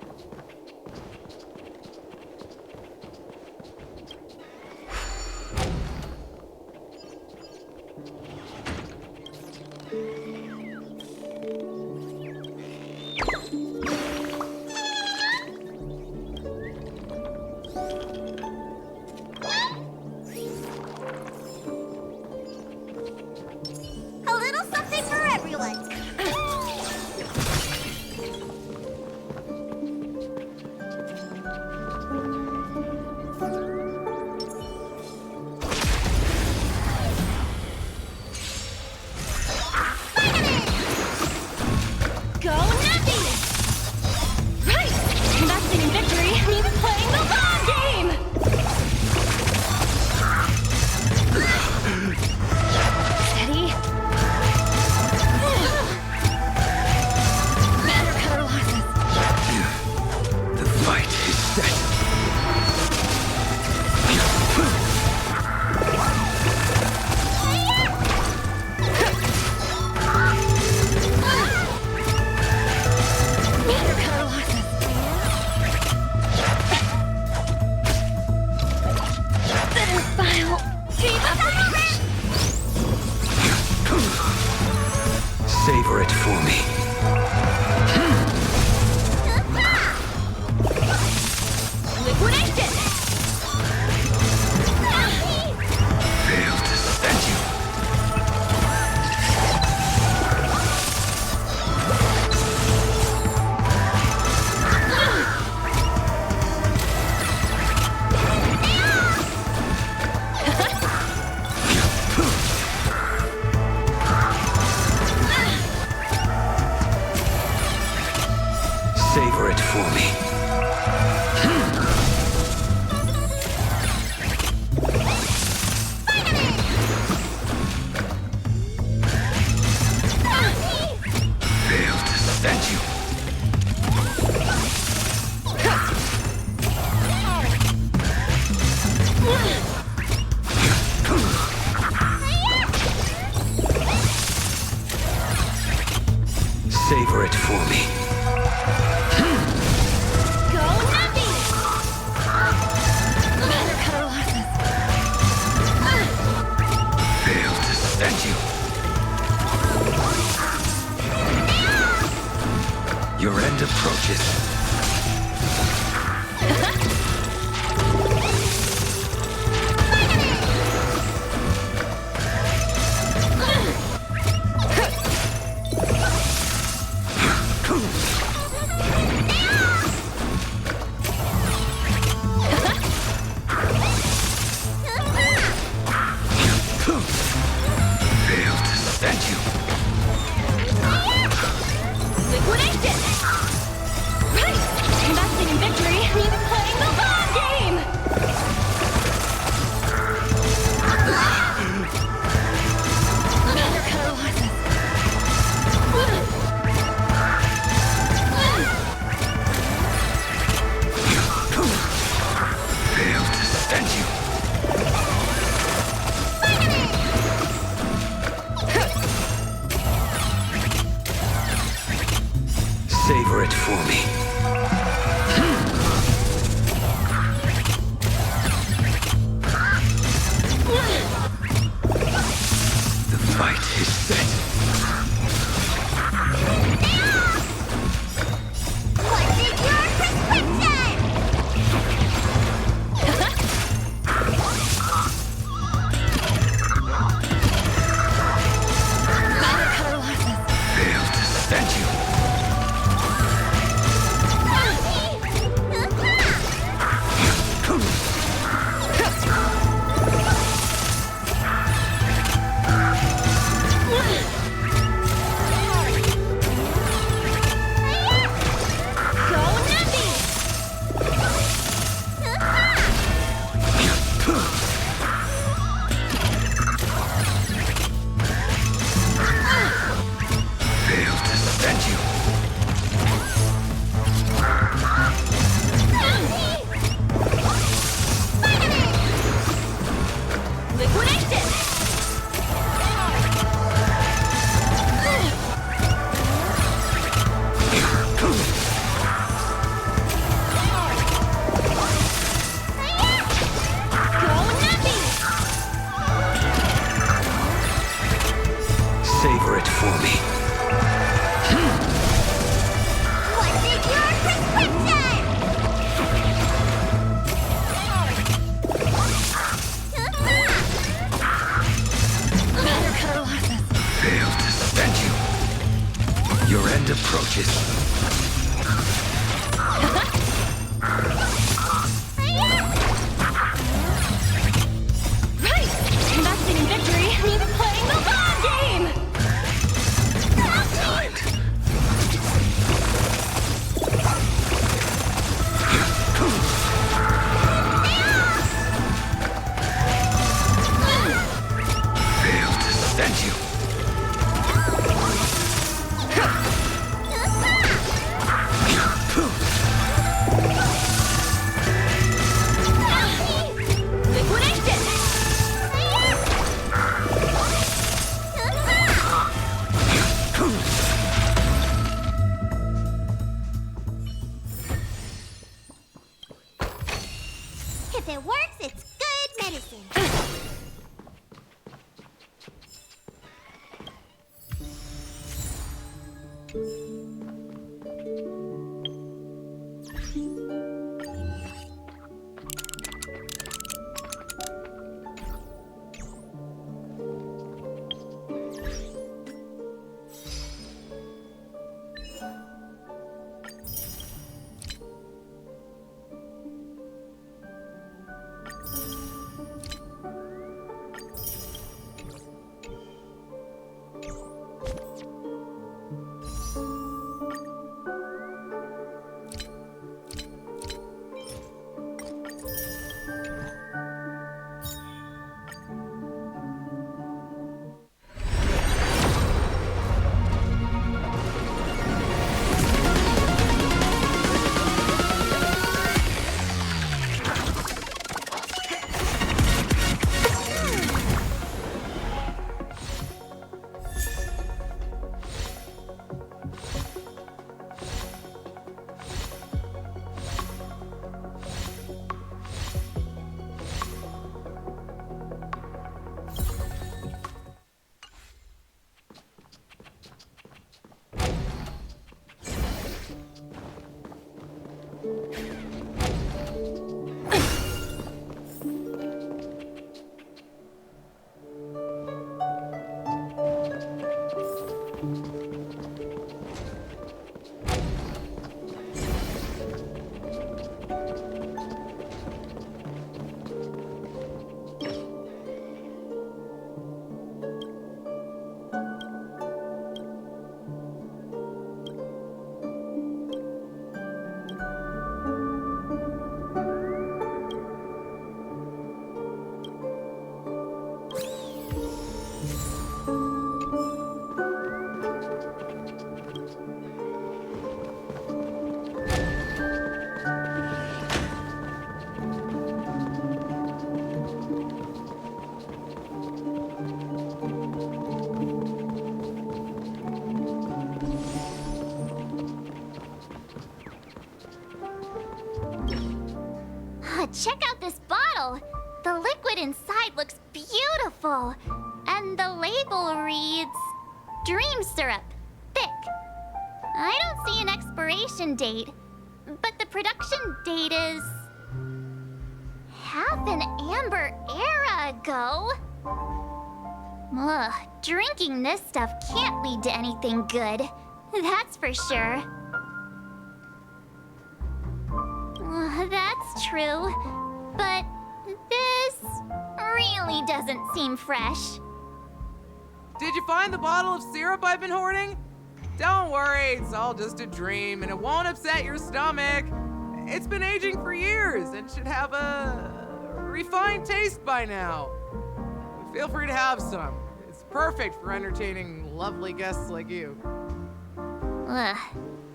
Speaker 6: A little something for everyone.
Speaker 1: Go Nappy! Right! Investing in victory means playing the long game! Steady. Better cut our losses.
Speaker 17: The fight is set.
Speaker 1: Better cut our losses. Better file. Keep up.
Speaker 17: Savor it for me.
Speaker 1: Liquidation!
Speaker 17: Failed to send you.
Speaker 5: Savor it for me.
Speaker 1: Go Nappy! Better cut our losses.
Speaker 5: Fail to stand you. Your end approaches.
Speaker 1: Liquidation! Right! Investing in victory means playing the long game! Better cut our losses.
Speaker 5: Fail to stand you. Savor it for me. The fight is set.
Speaker 6: What's in your prescription?
Speaker 1: Better cut our losses.
Speaker 5: Fail to stand you.
Speaker 1: Go Nappy!
Speaker 5: Fail to stand you.
Speaker 1: Liquidation! Go Nappy!
Speaker 5: Savor it for me.
Speaker 6: What's in your prescription?
Speaker 1: Better cut our losses.
Speaker 5: Fail to stand you. Your end approaches.
Speaker 1: Right! Investing in victory means playing the long game!
Speaker 5: Timed. Fail to stand you.
Speaker 1: Liquidation!
Speaker 6: If it works, it's good medicine. check out this bottle. The liquid inside looks beautiful. And the label reads, Dream Syrup, thick. I don't see an expiration date, but the production date is half an amber era ago. Ugh, drinking this stuff can't lead to anything good. That's for sure. That's true, but this really doesn't seem fresh.
Speaker 20: Did you find the bottle of syrup I've been hoarding? Don't worry, it's all just a dream and it won't upset your stomach. It's been aging for years and should have a refined taste by now. Feel free to have some. It's perfect for entertaining lovely guests like you.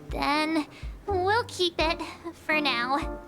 Speaker 6: Then we'll keep it for now.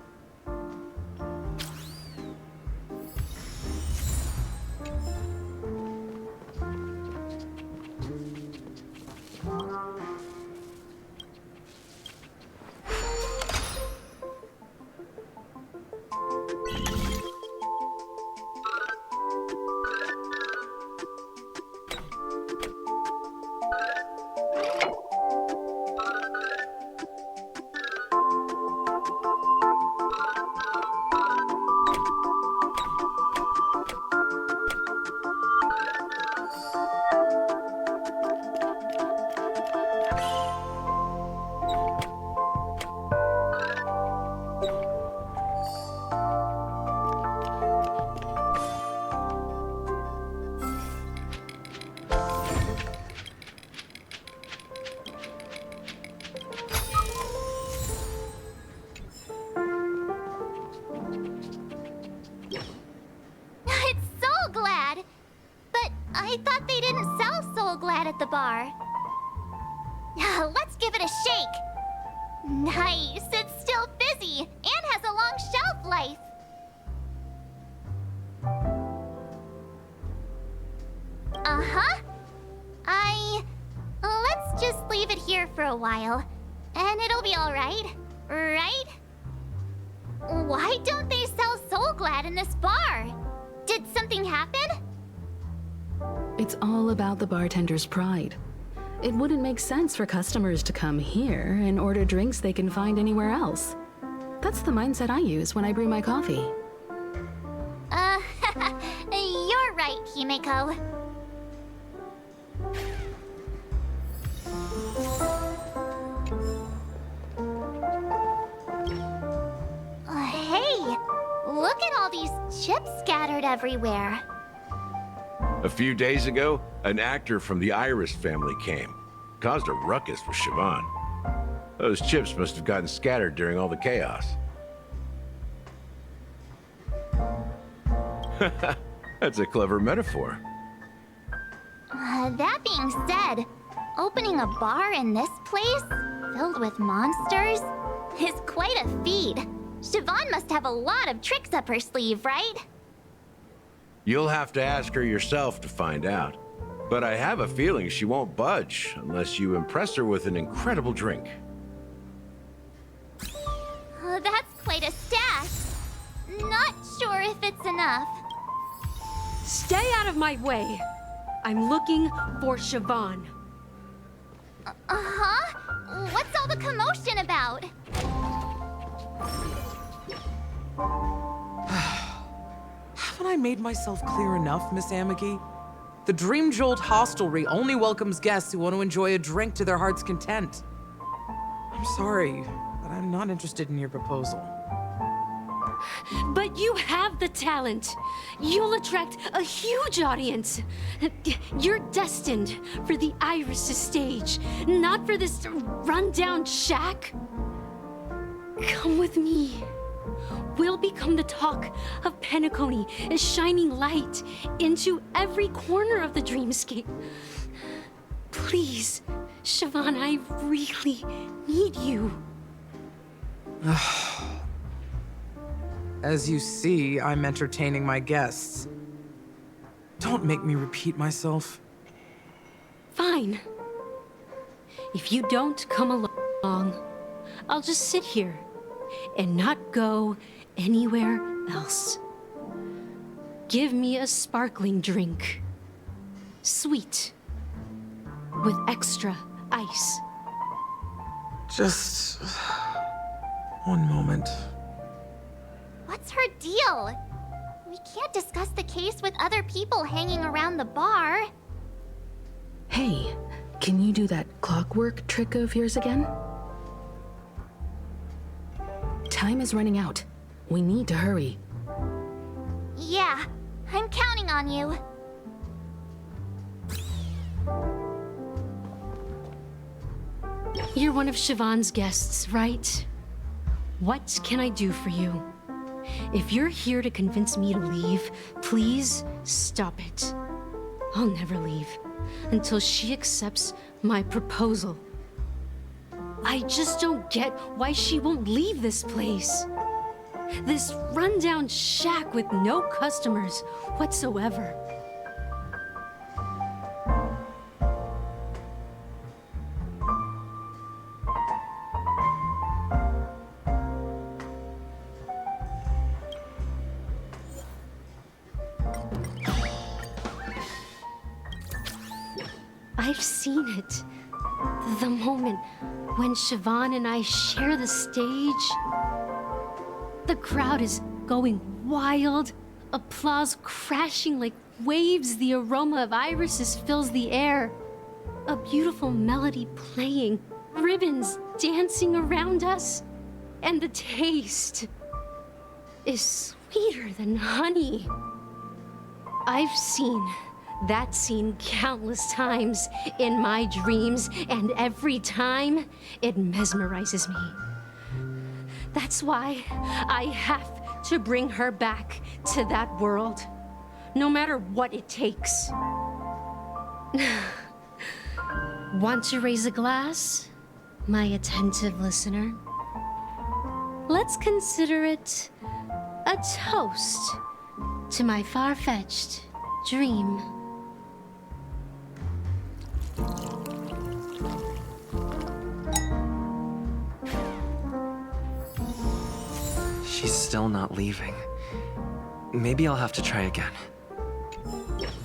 Speaker 6: I thought they didn't sell Soul Glad at the bar. Let's give it a shake. Nice, it's still fizzy and has a long shelf life. Uh-huh. Let's just leave it here for a while, and it'll be all right, right? Why don't they sell Soul Glad in this bar? Did something happen?
Speaker 7: It's all about the bartender's pride. It wouldn't make sense for customers to come here and order drinks they can find anywhere else. That's the mindset I use when I brew my coffee.
Speaker 6: You're right, Himeko. Hey, look at all these chips scattered everywhere.
Speaker 9: A few days ago, an actor from the Iris family came. Caused a ruckus with Siobhan. Those chips must have gotten scattered during all the chaos. That's a clever metaphor.
Speaker 6: That being said, opening a bar in this place, filled with monsters, is quite a feat. Siobhan must have a lot of tricks up her sleeve, right?
Speaker 9: You'll have to ask her yourself to find out. But I have a feeling she won't budge unless you impress her with an incredible drink.
Speaker 6: That's quite a stash. Not sure if it's enough.
Speaker 1: Stay out of my way. I'm looking for Siobhan.
Speaker 6: Uh-huh? What's all the commotion about?
Speaker 20: Haven't I made myself clear enough, Miss Amiki? The Dream Jolt Hostelry only welcomes guests who want to enjoy a drink to their heart's content. I'm sorry, but I'm not interested in your proposal.
Speaker 1: But you have the talent. You'll attract a huge audience. You're destined for the Iris' stage, not for this rundown shack. Come with me. We'll become the talk of Penacony, a shining light into every corner of the dreamscape. Please, Siobhan, I really need you.
Speaker 20: As you see, I'm entertaining my guests. Don't make me repeat myself.
Speaker 1: Fine. If you don't come along, I'll just sit here and not go anywhere else. Give me a sparkling drink. Sweet. With extra ice.
Speaker 17: Just one moment.
Speaker 6: What's her deal? We can't discuss the case with other people hanging around the bar.
Speaker 7: Hey, can you do that clockwork trick of yours again? Time is running out. We need to hurry.
Speaker 6: Yeah, I'm counting on you.
Speaker 1: You're one of Siobhan's guests, right? What can I do for you? If you're here to convince me to leave, please stop it. I'll never leave until she accepts my proposal. I just don't get why she won't leave this place. This rundown shack with no customers whatsoever. I've seen it. The moment when Siobhan and I share the stage. The crowd is going wild. Applause crashing like waves. The aroma of irises fills the air. A beautiful melody playing. Ribbons dancing around us. And the taste is sweeter than honey. I've seen that scene countless times in my dreams, and every time it mesmerizes me. That's why I have to bring her back to that world, no matter what it takes. Want to raise a glass, my attentive listener? Let's consider it a toast to my far-fetched dream.
Speaker 17: She's still not leaving. Maybe I'll have to try again.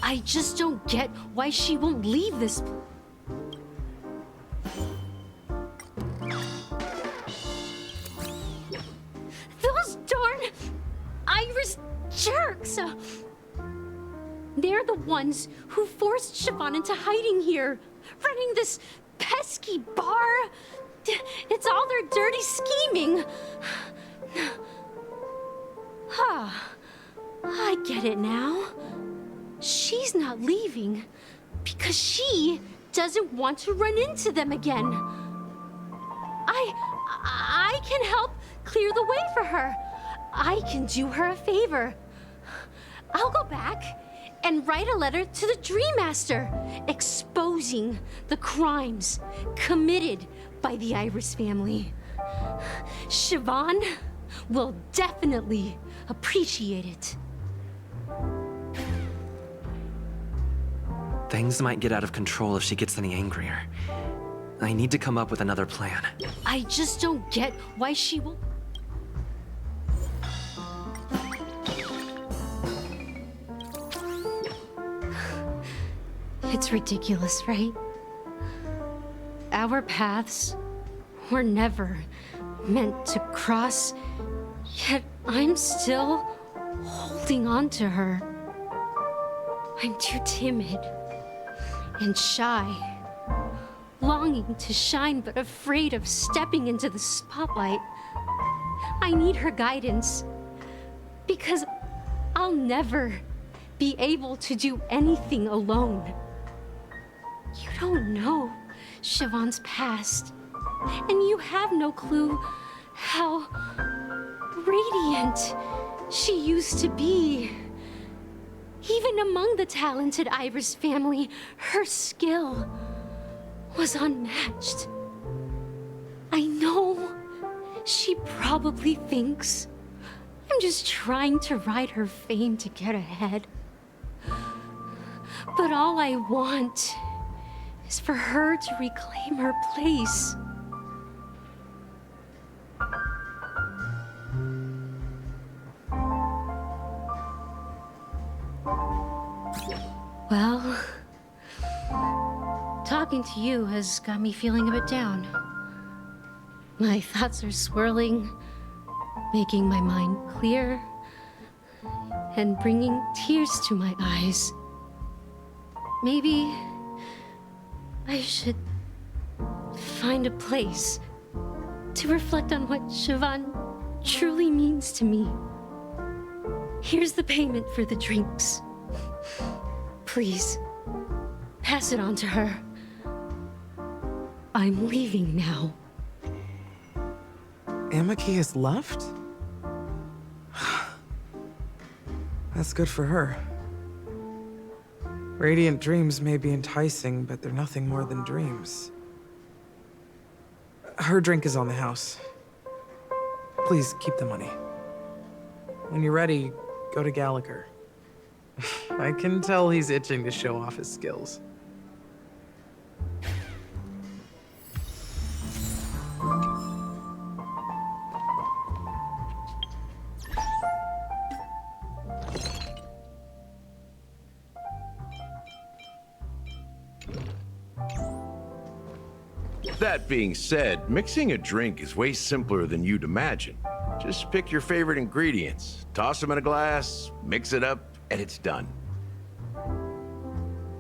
Speaker 1: I just don't get why she won't leave this. Those darn Irish jerks! They're the ones who forced Siobhan into hiding here, running this pesky bar. It's all their dirty scheming. I get it now. She's not leaving because she doesn't want to run into them again. I can help clear the way for her. I can do her a favor. I'll go back and write a letter to the Dream Master exposing the crimes committed by the Iris family. Siobhan will definitely appreciate it.
Speaker 17: Things might get out of control if she gets any angrier. I need to come up with another plan.
Speaker 1: I just don't get why she will. It's ridiculous, right? Our paths were never meant to cross, yet I'm still holding on to her. I'm too timid and shy, longing to shine but afraid of stepping into the spotlight. I need her guidance because I'll never be able to do anything alone. You don't know Siobhan's past, and you have no clue how radiant she used to be. Even among the talented Iris family, her skill was unmatched. I know she probably thinks I'm just trying to ride her fame to get ahead. But all I want is for her to reclaim her place. talking to you has got me feeling a bit down. My thoughts are swirling, making my mind clear, and bringing tears to my eyes. Maybe I should find a place to reflect on what Siobhan truly means to me. Here's the payment for the drinks. Please, pass it on to her. I'm leaving now.
Speaker 20: Amaki has left? That's good for her. Radiant dreams may be enticing, but they're nothing more than dreams. Her drink is on the house. Please keep the money. When you're ready, go to Gallagher. I can tell he's itching to show off his skills.
Speaker 9: That being said, mixing a drink is way simpler than you'd imagine. Just pick your favorite ingredients, toss them in a glass, mix it up, and it's done.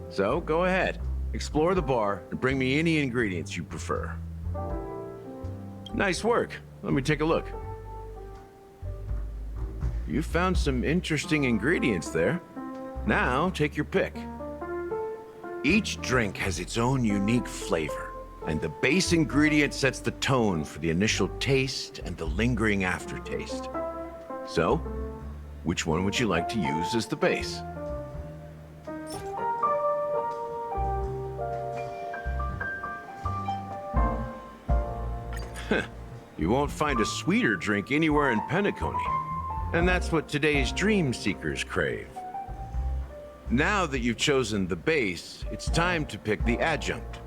Speaker 9: So, go ahead. Explore the bar and bring me any ingredients you prefer. Nice work. Let me take a look. You found some interesting ingredients there. Now, take your pick. Each drink has its own unique flavor. And the base ingredient sets the tone for the initial taste and the lingering aftertaste. So, which one would you like to use as the base? You won't find a sweeter drink anywhere in Penacony. And that's what today's dream seekers crave. Now that you've chosen the base, it's time to pick the adjunct.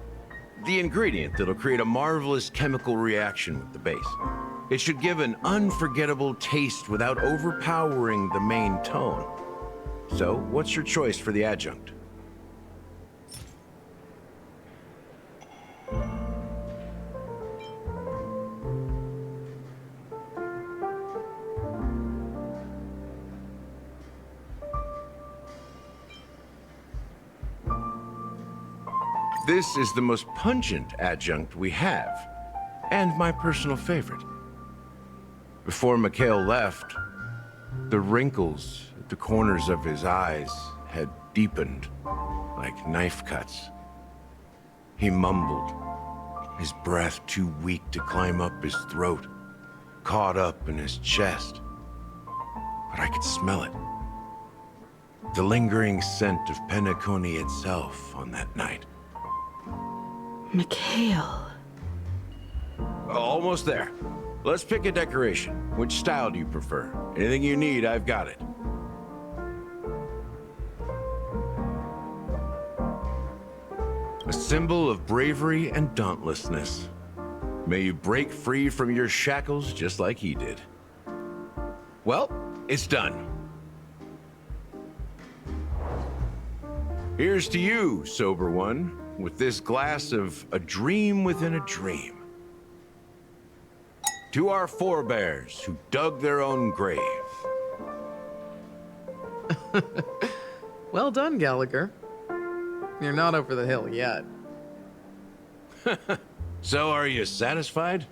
Speaker 9: The ingredient that'll create a marvelous chemical reaction with the base. It should give an unforgettable taste without overpowering the main tone. So, what's your choice for the adjunct? This is the most pungent adjunct we have, and my personal favorite. Before Mikhail left, the wrinkles at the corners of his eyes had deepened like knife cuts. He mumbled, his breath too weak to climb up his throat, caught up in his chest. But I could smell it. The lingering scent of Penacony itself on that night.
Speaker 7: Mikhail.
Speaker 9: Almost there. Let's pick a decoration. Which style do you prefer? Anything you need, I've got it. A symbol of bravery and dauntlessness. May you break free from your shackles just like he did. Well, it's done. Here's to you, sober one, with this glass of a dream within a dream. To our forebears who dug their own grave.
Speaker 20: Well done, Gallagher. You're not over the hill yet.
Speaker 9: So, are you satisfied?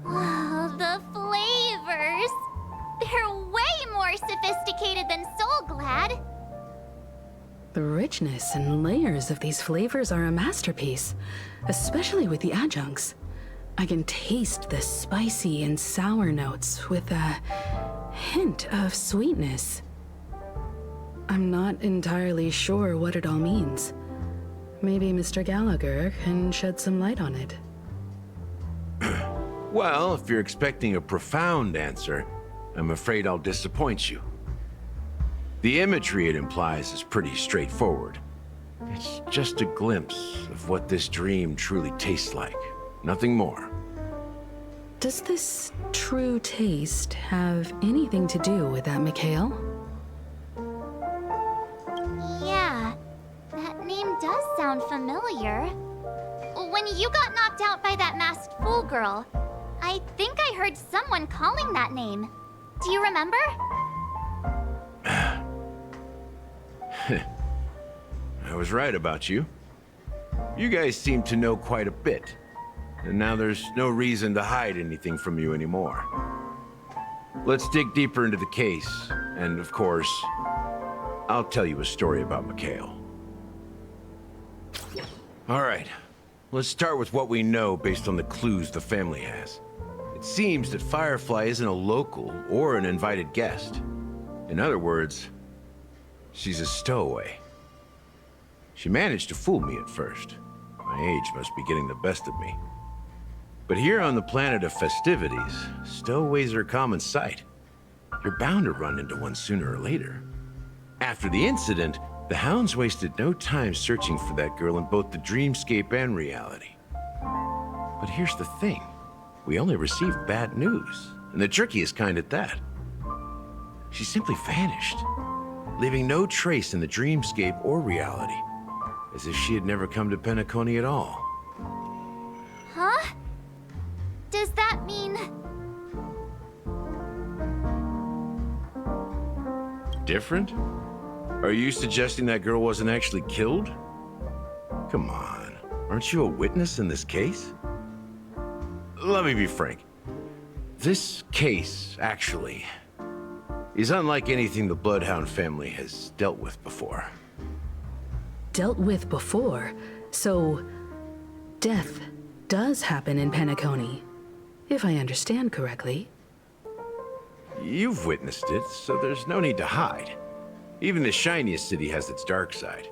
Speaker 6: Wow, the flavors! They're way more sophisticated than Soulglad.
Speaker 7: The richness and layers of these flavors are a masterpiece, especially with the adjuncts. I can taste the spicy and sour notes with a hint of sweetness. I'm not entirely sure what it all means. Maybe Mr. Gallagher can shed some light on it.
Speaker 9: Well, if you're expecting a profound answer, I'm afraid I'll disappoint you. The imagery it implies is pretty straightforward. It's just a glimpse of what this dream truly tastes like. Nothing more.
Speaker 7: Does this true taste have anything to do with that Mikhail?
Speaker 6: Yeah, that name does sound familiar. familiar. When you got knocked out by that masked fool girl, I think I heard someone calling that name. Do you remember?
Speaker 9: I was right about you. You guys seem to know quite a bit. And now there's no reason to hide anything from you anymore. Let's dig deeper into the case. And of course, I'll tell you a story about Mikhail. All right. Let's start with what we know based on the clues the family has. It seems that Firefly isn't a local or an invited guest. In other words, she's a stowaway. She managed to fool me at first. My age must be getting the best of me. But here on the planet of festivities, stowaways are a common sight. You're bound to run into one sooner or later. After the incident, the hounds wasted no time searching for that girl in both the dreamscape and reality. But here's the thing. We only received bad news, and the trickiest kind at that. She simply vanished, leaving no trace in the dreamscape or reality, as if she had never come to Penacony at all.
Speaker 6: Huh? Does that mean...
Speaker 9: Different? Are you suggesting that girl wasn't actually killed? Come on, aren't you a witness in this case? Let me be frank. This case, actually, is unlike anything the Bloodhound family has dealt with before.
Speaker 7: Dealt with before? So, death does happen in Penacony, if I understand correctly.
Speaker 9: You've witnessed it, so there's no need to hide. Even the shiniest city has its dark side.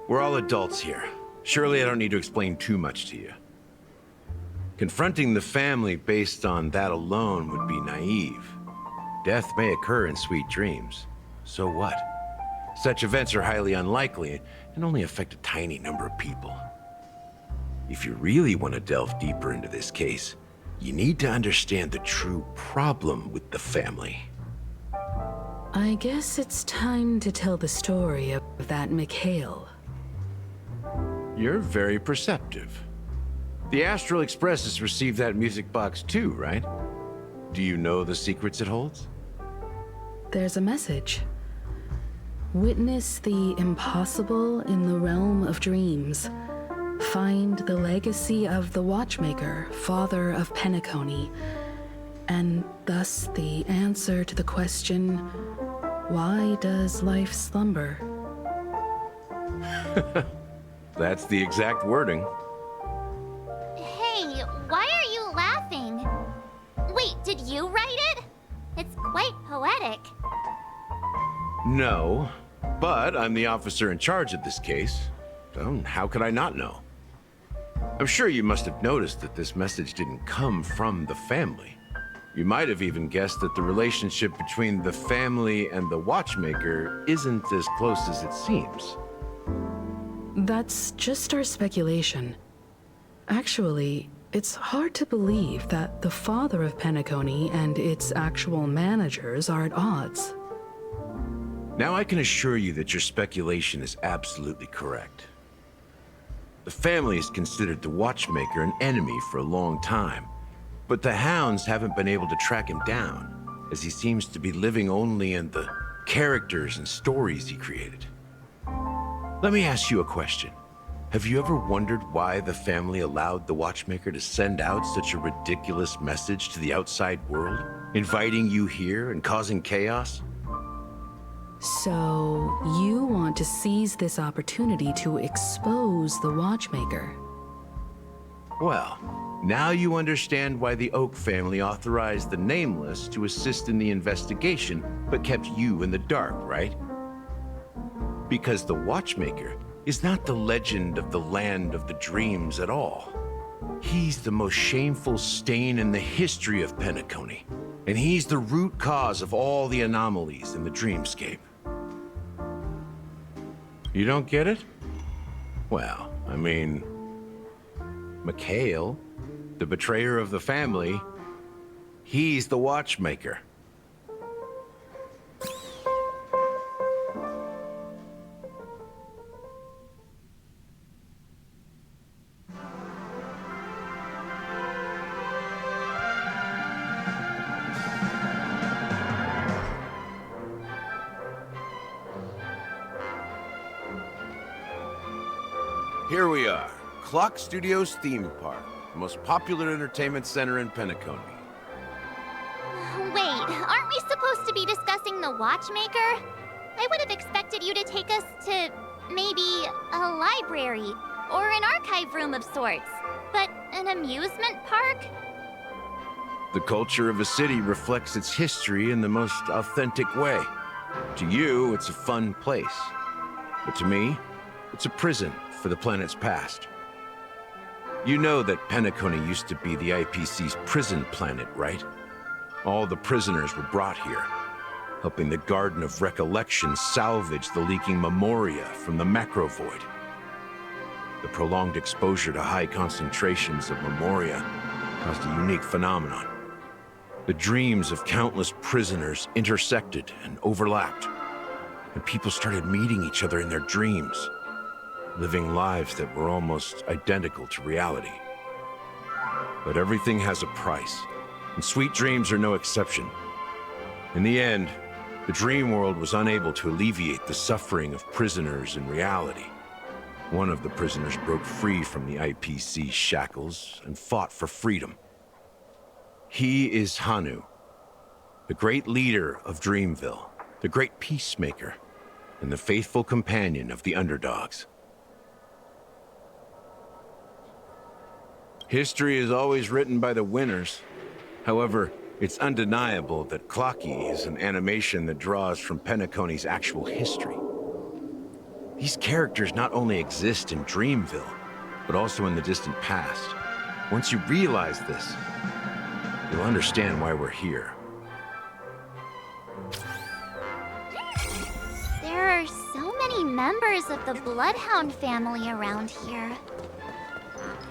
Speaker 9: We're all adults here. Surely I don't need to explain too much to you. Confronting the family based on that alone would be naive. Death may occur in sweet dreams. So what? Such events are highly unlikely and only affect a tiny number of people. If you really want to delve deeper into this case, you need to understand the true problem with the family.
Speaker 7: I guess it's time to tell the story of that Mikhail.
Speaker 9: You're very perceptive. The Astral Express has received that music box too, right? Do you know the secrets it holds?
Speaker 7: There's a message. Witness the impossible in the realm of dreams. Find the legacy of the Watchmaker, father of Penacony, and thus the answer to the question, why does life slumber?
Speaker 9: That's the exact wording.
Speaker 6: Hey, why are you laughing? Wait, did you write it? It's quite poetic.
Speaker 9: No, but I'm the officer in charge of this case. So how could I not know? I'm sure you must have noticed that this message didn't come from the family. You might have even guessed that the relationship between the family and the Watchmaker isn't as close as it seems.
Speaker 7: That's just our speculation. Actually, it's hard to believe that the father of Penacony and its actual managers are at odds.
Speaker 9: Now I can assure you that your speculation is absolutely correct. The family has considered the Watchmaker an enemy for a long time, but the hounds haven't been able to track him down, as he seems to be living only in the characters and stories he created. Let me ask you a question. Have you ever wondered why the family allowed the Watchmaker to send out such a ridiculous message to the outside world, inviting you here and causing chaos?
Speaker 7: So, you want to seize this opportunity to expose the Watchmaker?
Speaker 9: Well, now you understand why the Oak family authorized the Nameless to assist in the investigation, but kept you in the dark, right? Because the Watchmaker is not the legend of the Land of the Dreams at all. He's the most shameful stain in the history of Penacony, and he's the root cause of all the anomalies in the dreamscape. You don't get it? Well, I mean, Mikhail, the betrayer of the family, he's the Watchmaker. Here we are, Clock Studios theme park, the most popular entertainment center in Penacony.
Speaker 6: Wait, aren't we supposed to be discussing the watchmaker? I would have expected you to take us to maybe a library or an archive room of sorts. But an amusement park?
Speaker 9: The culture of a city reflects its history in the most authentic way. To you, it's a fun place. But to me, it's a prison for the planet's past. You know that Penacony used to be the IPC's prison planet, right? All the prisoners were brought here, helping the Garden of Recollection salvage the leaking memoria from the macro void. The prolonged exposure to high concentrations of memoria caused a unique phenomenon. The dreams of countless prisoners intersected and overlapped, and people started meeting each other in their dreams, living lives that were almost identical to reality. But everything has a price, and sweet dreams are no exception. In the end, the dream world was unable to alleviate the suffering of prisoners in reality. One of the prisoners broke free from the IPC shackles and fought for freedom. He is Hanu, the great leader of Dreamville, the great peacemaker, and the faithful companion of the underdogs. History is always written by the winners. However, it's undeniable that Clocky is an animation that draws from Penacony's actual history. These characters not only exist in Dreamville, but also in the distant past. Once you realize this, you'll understand why we're here.
Speaker 6: There are so many members of the Bloodhound family around here.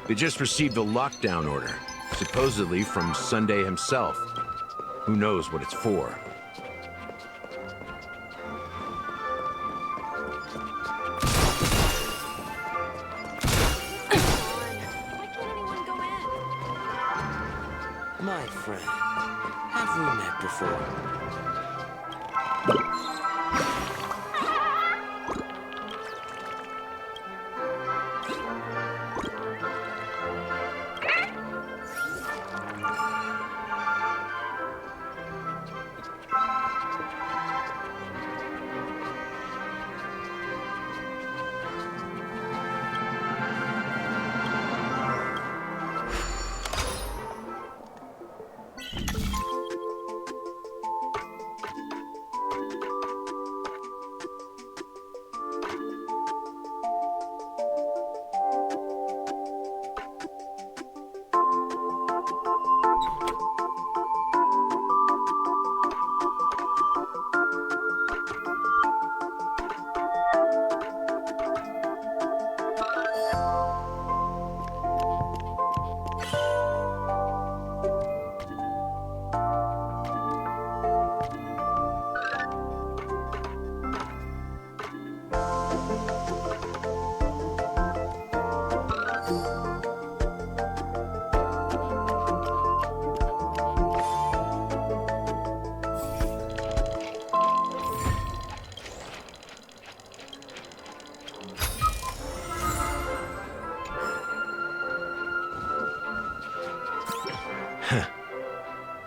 Speaker 9: They just received a lockdown order, supposedly from Sunday himself. Who knows what it's for?
Speaker 21: My friend, have we met before?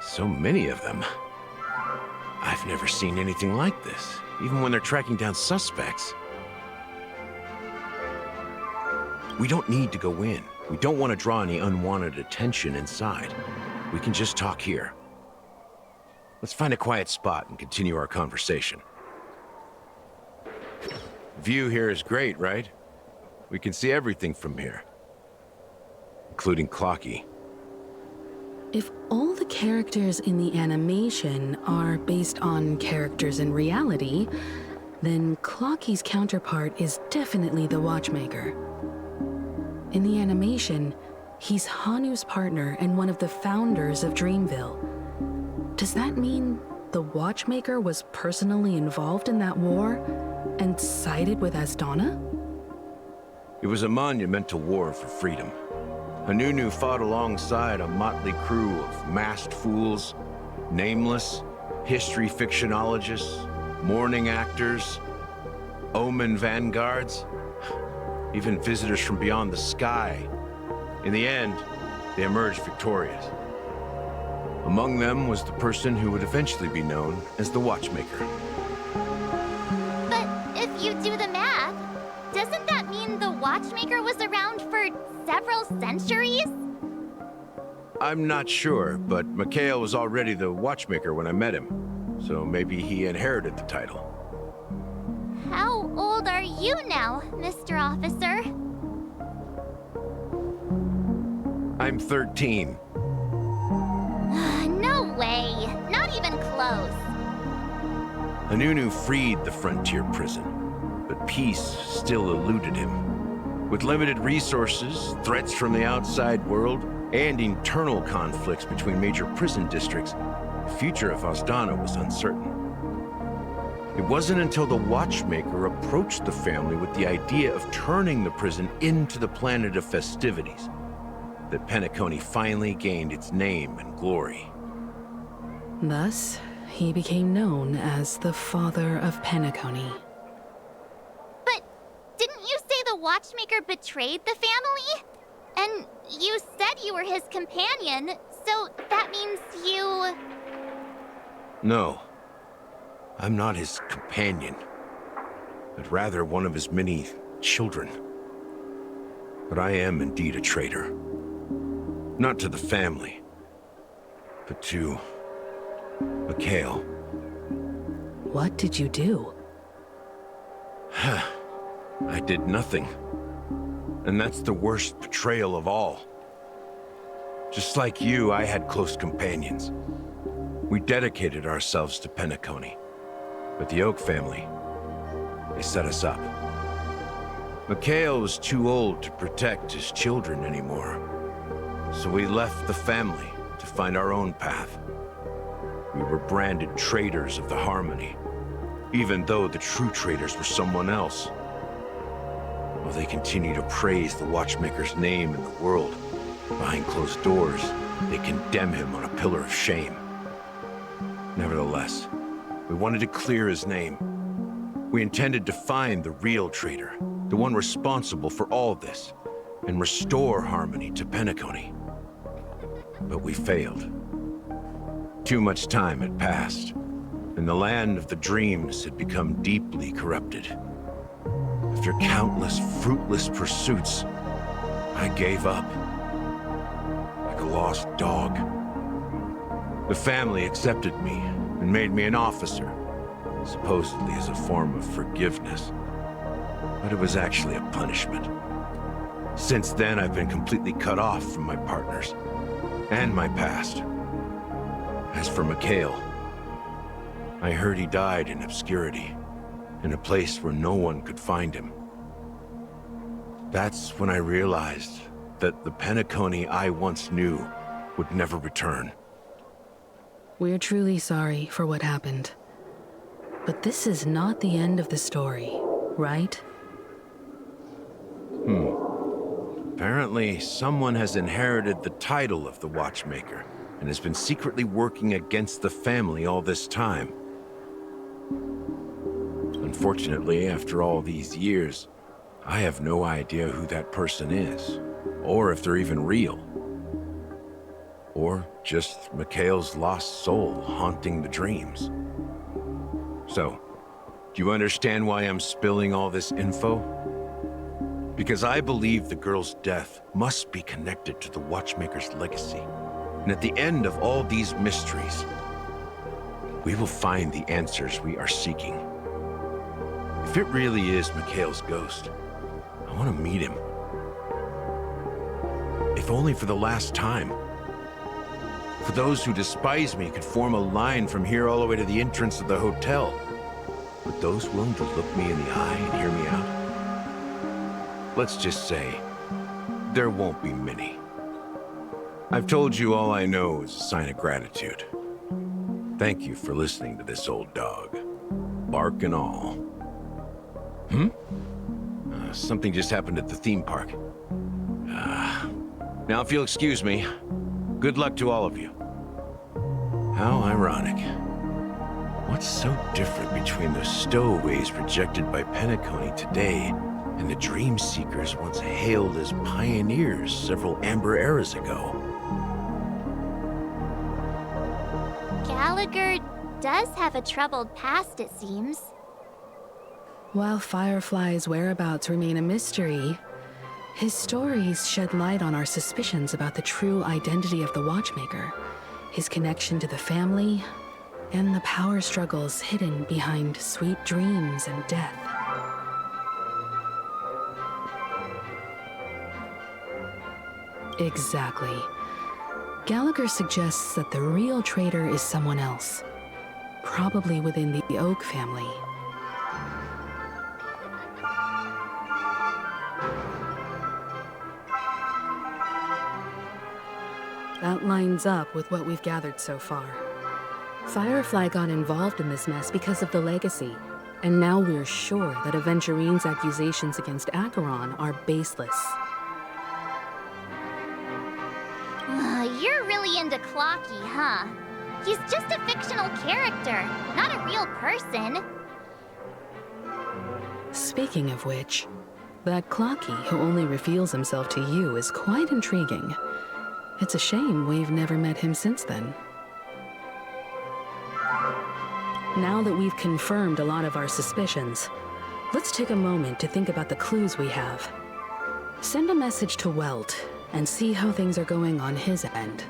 Speaker 9: So many of them. I've never seen anything like this, even when they're tracking down suspects. We don't need to go in. We don't want to draw any unwanted attention inside. We can just talk here. Let's find a quiet spot and continue our conversation. View here is great, right? We can see everything from here, including Clocky.
Speaker 7: If all the characters in the animation are based on characters in reality, then Clocky's counterpart is definitely the Watchmaker. In the animation, he's Hanu's partner and one of the founders of Dreamville. Does that mean the Watchmaker was personally involved in that war and sided with Asdana?
Speaker 9: It was a monumental war for freedom. Hanunu fought alongside a motley crew of masked fools, nameless, history fictionologists, mourning actors, omen vanguards. even visitors from beyond the sky. In the end, they emerged victorious. Among them was the person who would eventually be known as the Watchmaker.
Speaker 6: But if you do the math, doesn't that mean the Watchmaker was around for several centuries?
Speaker 9: I'm not sure, but Mikhail was already the Watchmaker when I met him, so maybe he inherited the title.
Speaker 6: How old are you now, Mr. Officer?
Speaker 9: I'm 13.
Speaker 6: No way. Not even close.
Speaker 9: Anunu freed the frontier prison, but peace still eluded him. With limited resources, threats from the outside world, and internal conflicts between major prison districts, the future of Ozdana was uncertain. It wasn't until the Watchmaker approached the family with the idea of turning the prison into the planet of festivities that Penacony finally gained its name and glory.
Speaker 7: Thus, he became known as the Father of Penacony.
Speaker 6: But didn't you say the Watchmaker betrayed the family? And you said you were his companion, so that means you...
Speaker 9: No, I'm not his companion, but rather one of his many children. But I am indeed a traitor. Not to the family, but to Mikhail.
Speaker 7: What did you do?
Speaker 9: I did nothing. And that's the worst betrayal of all. Just like you, I had close companions. We dedicated ourselves to Penacony. But the Oak family, they set us up. Mikhail was too old to protect his children anymore. So we left the family to find our own path. We were branded traitors of the Harmony, even though the true traitors were someone else. While they continue to praise the Watchmaker's name in the world, behind closed doors, they condemn him on a pillar of shame. Nevertheless, we wanted to clear his name. We intended to find the real traitor, the one responsible for all this, and restore harmony to Penacony. But we failed. Too much time had passed, and the land of the dreams had become deeply corrupted. After countless fruitless pursuits, I gave up. Like a lost dog. The family accepted me and made me an officer, supposedly as a form of forgiveness. But it was actually a punishment. Since then, I've been completely cut off from my partners and my past. As for Mikhail, I heard he died in obscurity, in a place where no one could find him. That's when I realized that the Penacony I once knew would never return.
Speaker 7: We're truly sorry for what happened. But this is not the end of the story, right?
Speaker 9: Apparently, someone has inherited the title of the Watchmaker and has been secretly working against the family all this time. Unfortunately, after all these years, I have no idea who that person is, or if they're even real. Or just Mikhail's lost soul haunting the dreams. So, do you understand why I'm spilling all this info? Because I believe the girl's death must be connected to the Watchmaker's legacy. And at the end of all these mysteries, we will find the answers we are seeking. If it really is Mikhail's ghost, I want to meet him. If only for the last time. For those who despise me could form a line from here all the way to the entrance of the hotel. But those willing to look me in the eye and hear me out? Let's just say, there won't be many. I've told you all I know is a sign of gratitude. Thank you for listening to this old dog. Bark and all. Something just happened at the theme park. Now if you'll excuse me, good luck to all of you. How ironic. What's so different between the stowaways rejected by Penacony today And the Dream Seekers once hailed as pioneers several Amber eras ago.
Speaker 6: Gallagher does have a troubled past, it seems.
Speaker 7: While Firefly's whereabouts remain a mystery, his stories shed light on our suspicions about the true identity of the Watchmaker, his connection to the family, and the power struggles hidden behind sweet dreams and death. Exactly. Gallagher suggests that the real traitor is someone else, probably within the Oak family. That lines up with what we've gathered so far. Firefly got involved in this mess because of the legacy, and now we're sure that Aventurine's accusations against Acheron are baseless.
Speaker 6: You're really into Clocky, huh? He's just a fictional character, not a real person.
Speaker 7: Speaking of which, that Clocky who only reveals himself to you is quite intriguing. It's a shame we've never met him since then. Now that we've confirmed a lot of our suspicions, let's take a moment to think about the clues we have. Send a message to Welt and see how things are going on his end.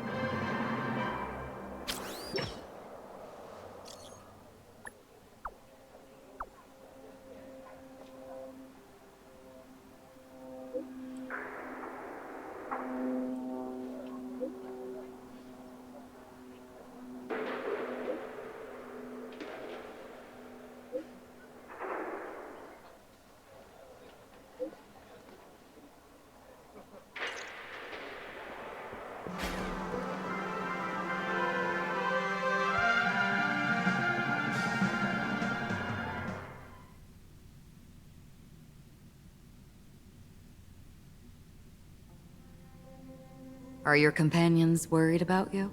Speaker 11: Are your companions worried about you?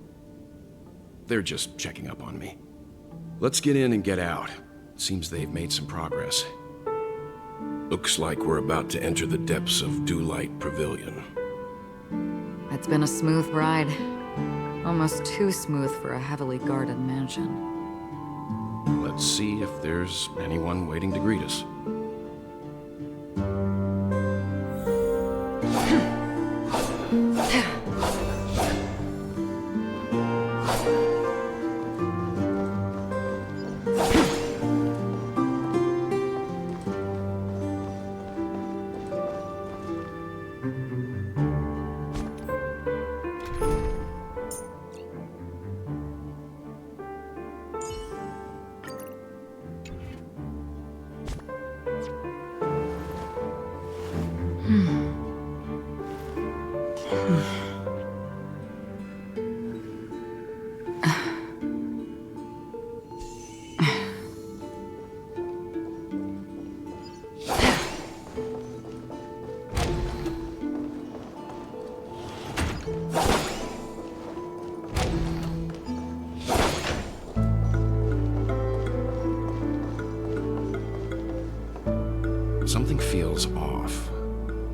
Speaker 10: They're just checking up on me. Let's get in and get out. Seems they've made some progress. Looks like we're about to enter the depths of Dewlight Pavilion.
Speaker 11: It's been a smooth ride. Almost too smooth for a heavily guarded mansion.
Speaker 10: Let's see if there's anyone waiting to greet us. Something feels off.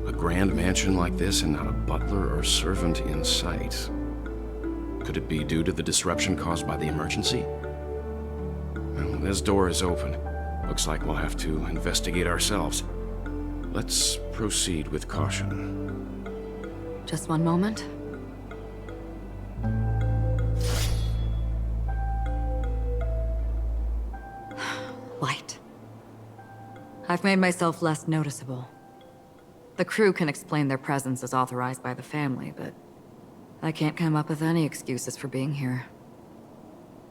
Speaker 10: A grand mansion like this and not a butler or servant in sight. Could it be due to the disruption caused by the emergency? Well, this door is open. Looks like we'll have to investigate ourselves. Let's proceed with caution.
Speaker 11: Just one moment. Light. I've made myself less noticeable. The crew can explain their presence as authorized by the family, but I can't come up with any excuses for being here.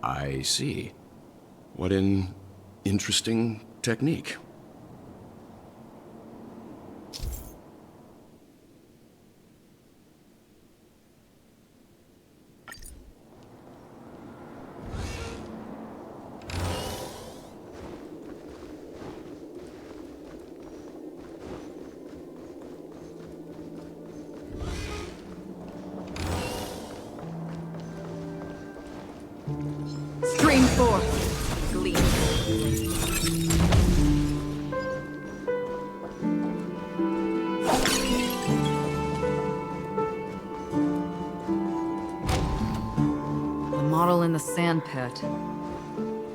Speaker 10: I see. What an interesting technique.
Speaker 11: Stream forth, gleam. bottle in the sand pit.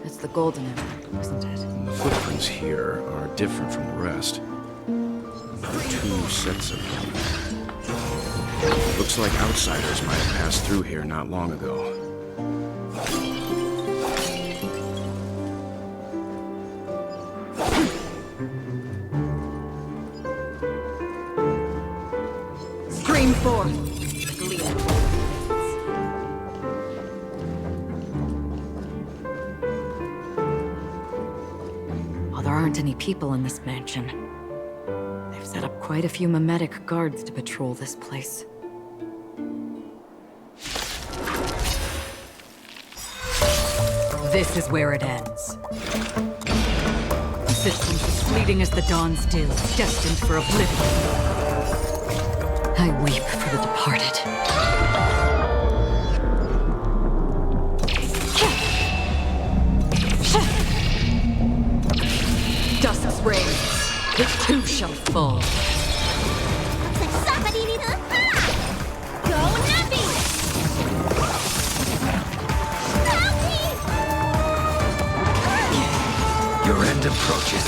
Speaker 11: It's the golden emerald, isn't it?
Speaker 10: The footprints here are different from the rest. There are two sets of them. Looks like outsiders might have passed through here not long ago.
Speaker 11: Scream forth! While there aren't any people in this mansion, they've set up quite a few mimetic guards to patrol this place. This is where it ends. Existence as fleeting as the dawn's dew, destined for oblivion. I weep for the departed. Dusk's rays, it too shall fall.
Speaker 6: Go Nappy!
Speaker 4: Your end approaches.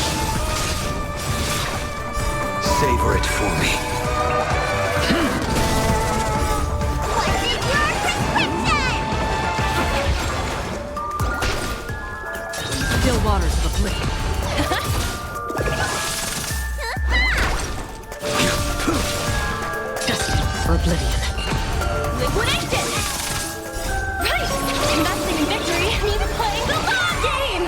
Speaker 4: Savor it for me.
Speaker 11: Still waters of oblivion. Destined for oblivion.
Speaker 6: Liquidation! Right! Investing in victory means playing the long game!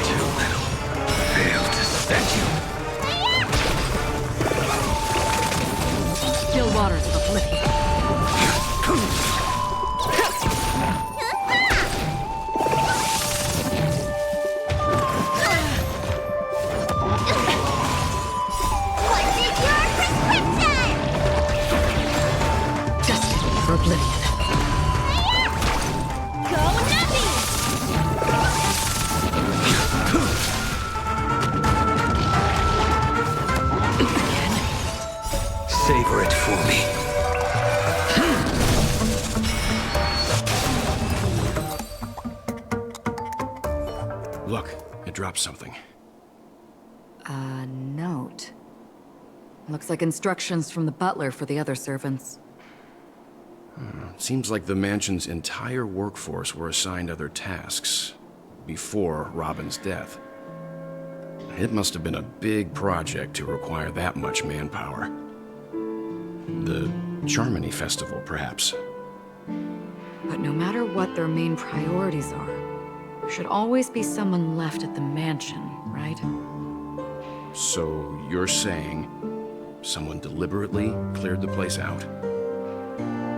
Speaker 4: Too little. Failed to set you.
Speaker 11: Still waters of oblivion. For oblivion.
Speaker 6: Go Nappy!
Speaker 4: Savor it for me.
Speaker 10: Look, it dropped something.
Speaker 11: A note. Looks like instructions from the butler for the other servants.
Speaker 10: Seems like the mansion's entire workforce were assigned other tasks before Robin's death. It must have been a big project to require that much manpower. The Charmony Festival, perhaps.
Speaker 11: But no matter what their main priorities are, there should always be someone left at the mansion, right?
Speaker 10: So you're saying someone deliberately cleared the place out?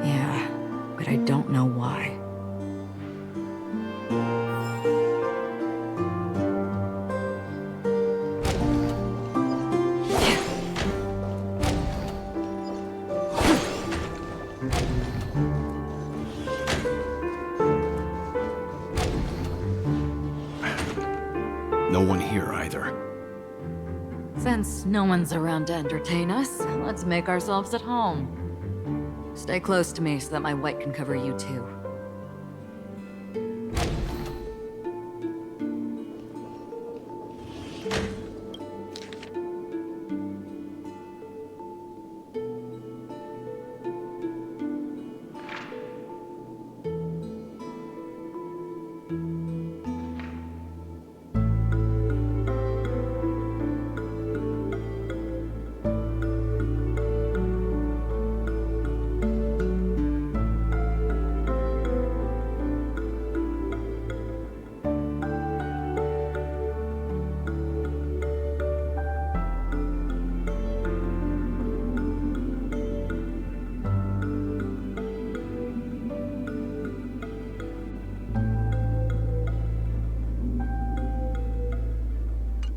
Speaker 11: Yeah, but I don't know why.
Speaker 10: No one here either.
Speaker 11: Since no one's around to entertain us, let's make ourselves at home. Stay close to me so that my white can cover you too.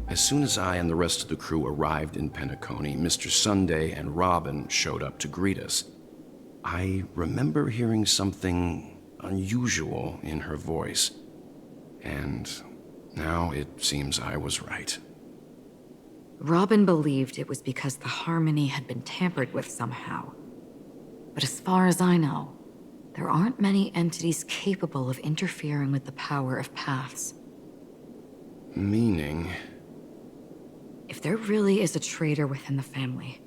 Speaker 10: As soon as I and the rest of the crew arrived in Penacony, Mr. Sunday and Robin showed up to greet us. I remember hearing something unusual in her voice, and now it seems I was right.
Speaker 11: Robin believed it was because the Harmony had been tampered with somehow. But as far as I know, there aren't many entities capable of interfering with the power of paths.
Speaker 10: Meaning?
Speaker 11: If there really is a traitor within the family,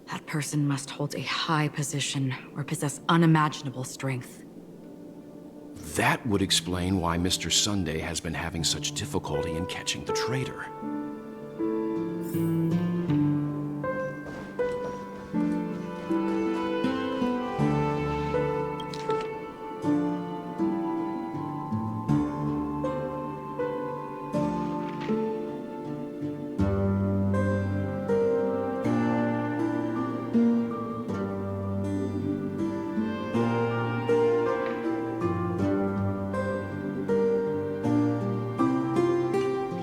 Speaker 11: that person must hold a high position or possess unimaginable strength.
Speaker 10: That would explain why Mr. Sunday has been having such difficulty in catching the traitor.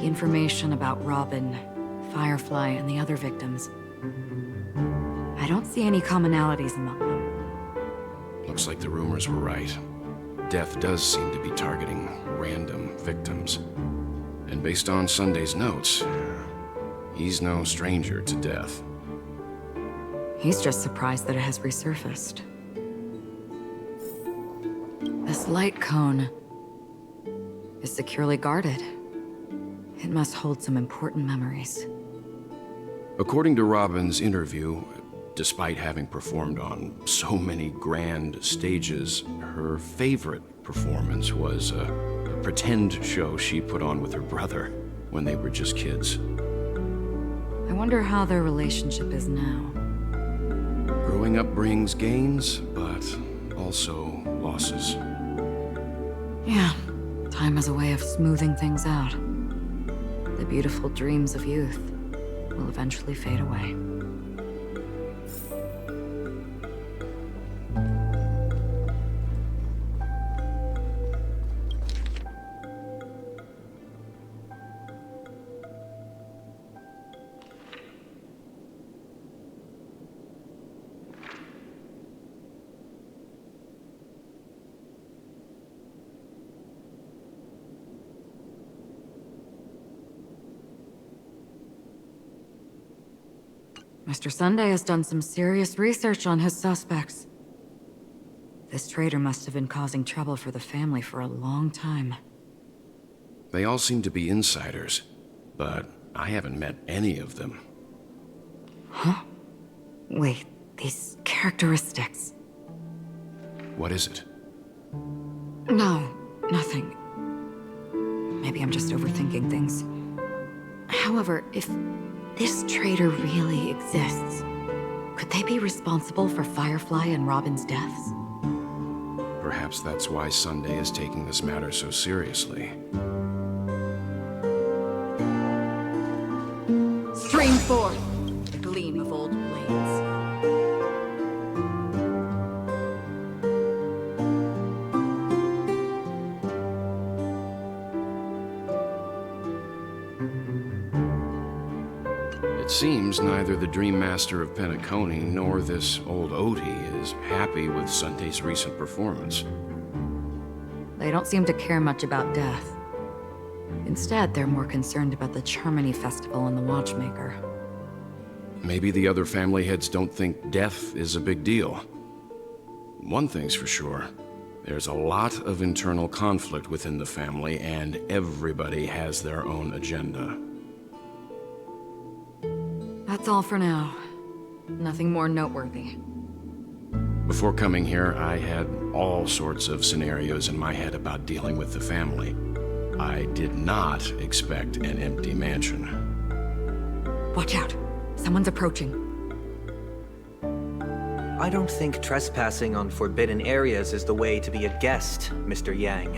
Speaker 11: Information about Robin, Firefly, and the other victims. I don't see any commonalities among them.
Speaker 10: Looks like the rumors were right. Death does seem to be targeting random victims. And based on Sunday's notes, he's no stranger to death.
Speaker 11: He's just surprised that it has resurfaced. This light cone is securely guarded. It must hold some important memories.
Speaker 10: According to Robin's interview, despite having performed on so many grand stages, her favorite performance was a pretend show she put on with her brother when they were just kids.
Speaker 11: I wonder how their relationship is now.
Speaker 10: Growing up brings gains, but also losses.
Speaker 11: Yeah, time has a way of smoothing things out. The beautiful dreams of youth will eventually fade away. Mr. Sunday has done some serious research on his suspects. This traitor must have been causing trouble for the family for a long time.
Speaker 10: They all seem to be insiders, but I haven't met any of them.
Speaker 11: Huh? Wait, these characteristics...
Speaker 10: What is it?
Speaker 11: No, nothing. Maybe I'm just overthinking things. However, if this traitor really exists, could they be responsible for Firefly and Robin's deaths?
Speaker 10: Perhaps that's why Sunday is taking this matter so seriously.
Speaker 11: Stream forth the gleam of old blades.
Speaker 10: It seems neither the Dream Master of Penacony nor this old Odie is happy with Sunday's recent performance.
Speaker 11: They don't seem to care much about death. Instead, they're more concerned about the Charmony Festival and the Watchmaker.
Speaker 10: Maybe the other family heads don't think death is a big deal. One thing's for sure. There's a lot of internal conflict within the family, and everybody has their own agenda.
Speaker 11: That's all for now. Nothing more noteworthy.
Speaker 10: Before coming here, I had all sorts of scenarios in my head about dealing with the family. I did not expect an empty mansion.
Speaker 11: Watch out. Someone's approaching.
Speaker 12: I don't think trespassing on forbidden areas is the way to be a guest, Mr. Yang.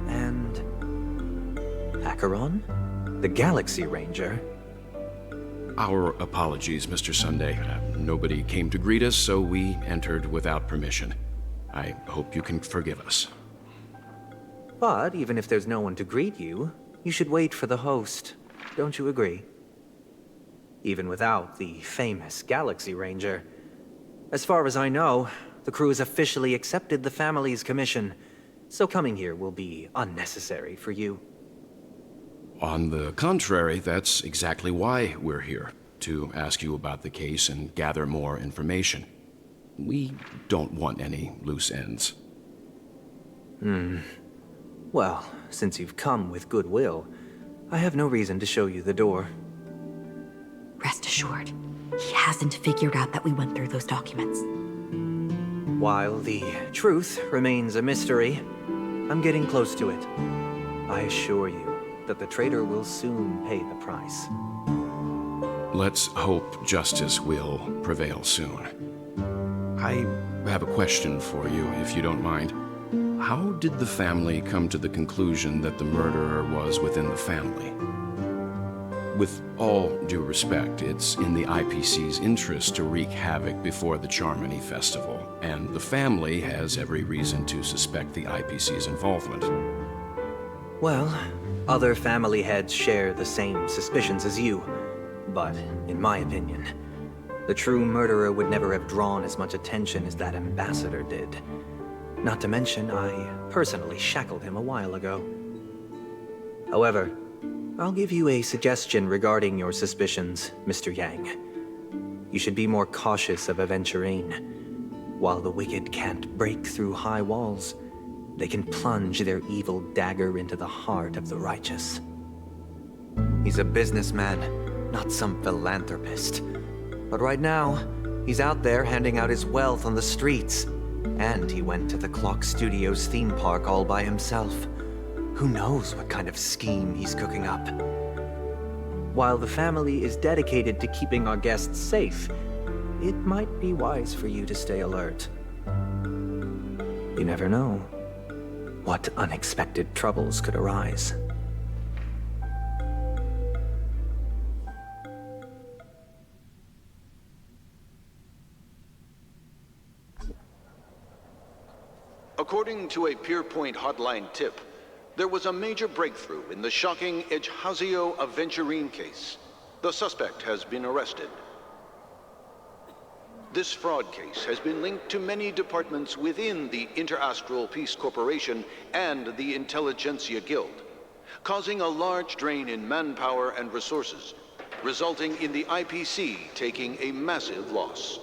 Speaker 12: And... Acheron? The Galaxy Ranger?
Speaker 10: Our apologies, Mr. Sunday. Nobody came to greet us, so we entered without permission. I hope you can forgive us.
Speaker 12: But even if there's no one to greet you, you should wait for the host. Don't you agree? Even without the famous Galaxy Ranger. As far as I know, the crew has officially accepted the family's commission, so coming here will be unnecessary for you.
Speaker 10: On the contrary, that's exactly why we're here. to ask you about the case and gather more information. We don't want any loose ends.
Speaker 12: Well, since you've come with goodwill, I have no reason to show you the door.
Speaker 8: Rest assured, he hasn't figured out that we went through those documents.
Speaker 12: While the truth remains a mystery, I'm getting close to it. I assure you that the traitor will soon pay the price.
Speaker 10: Let's hope justice will prevail soon. I have a question for you, if you don't mind. How did the family come to the conclusion that the murderer was within the family? With all due respect, it's in the IPC's interest to wreak havoc before the Charmony Festival, and the family has every reason to suspect the IPC's involvement.
Speaker 12: Well, other family heads share the same suspicions as you, but in my opinion, the true murderer would never have drawn as much attention as that ambassador did. Not to mention, I personally shackled him a while ago. However, I'll give you a suggestion regarding your suspicions, Mr. Yang. You should be more cautious of Aventurine. While the wicked can't break through high walls, they can plunge their evil dagger into the heart of the righteous. He's a businessman, not some philanthropist. But right now, he's out there handing out his wealth on the streets. And he went to the Clock Studios theme park all by himself. Who knows what kind of scheme he's cooking up? While the family is dedicated to keeping our guests safe, it might be wise for you to stay alert. You never know what unexpected troubles could arise.
Speaker 22: According to a Pierpoint hotline tip, there was a major breakthrough in the shocking Ejhazio Aventurine case. The suspect has been arrested. This fraud case has been linked to many departments within the Interastral Peace Corporation and the Intelligentsia Guild, causing a large drain in manpower and resources, resulting in the IPC taking a massive loss.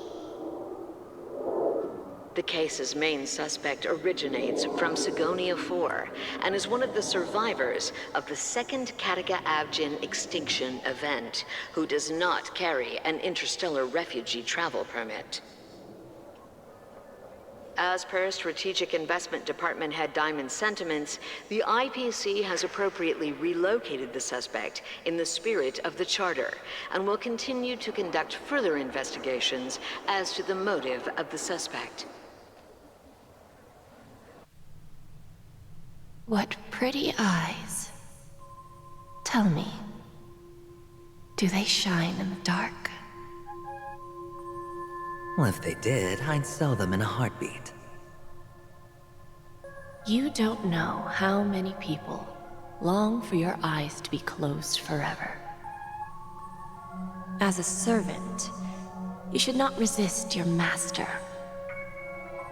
Speaker 23: The case's main suspect originates from Sigonia 4 and is one of the survivors of the second Kataka Abjin extinction event, who does not carry an interstellar refugee travel permit. As per Strategic Investment Department Head Diamond's sentiments, the IPC has appropriately relocated the suspect in the spirit of the Charter and will continue to conduct further investigations as to the motive of the suspect.
Speaker 2: What pretty eyes. Tell me, do they shine in the dark?
Speaker 5: Well, if they did, I'd sell them in a heartbeat.
Speaker 2: You don't know how many people long for your eyes to be closed forever. As a servant, you should not resist your master.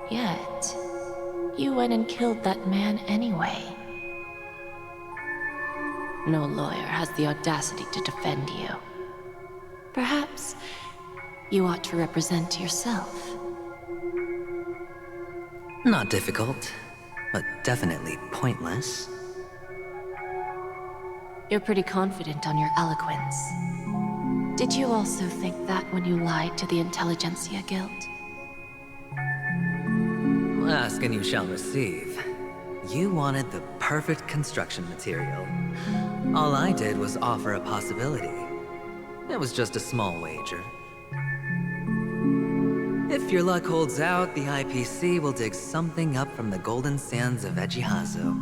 Speaker 2: Yet, you went and killed that man anyway. No lawyer has the audacity to defend you. Perhaps you ought to represent yourself.
Speaker 5: Not difficult, but definitely pointless.
Speaker 2: You're pretty confident on your eloquence. Did you also think that when you lied to the Intelligentsia Guild?
Speaker 5: Ask and you shall receive. You wanted the perfect construction material. All I did was offer a possibility. It was just a small wager. If your luck holds out, the IPC will dig something up from the golden sands of Ejhazio.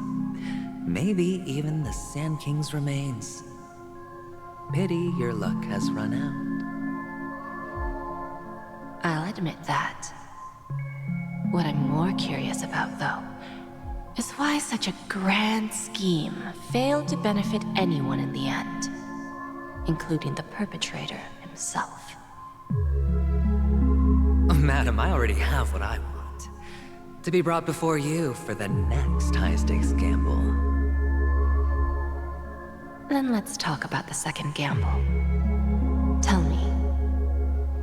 Speaker 5: Maybe even the Sand King's remains. Pity your luck has run out.
Speaker 2: I'll admit that. What I'm more curious about, though, is why such a grand scheme failed to benefit anyone in the end, including the perpetrator himself.
Speaker 5: Madam, I already have what I want. To be brought before you for the next high-stakes gamble.
Speaker 2: Then let's talk about the second gamble. Tell me,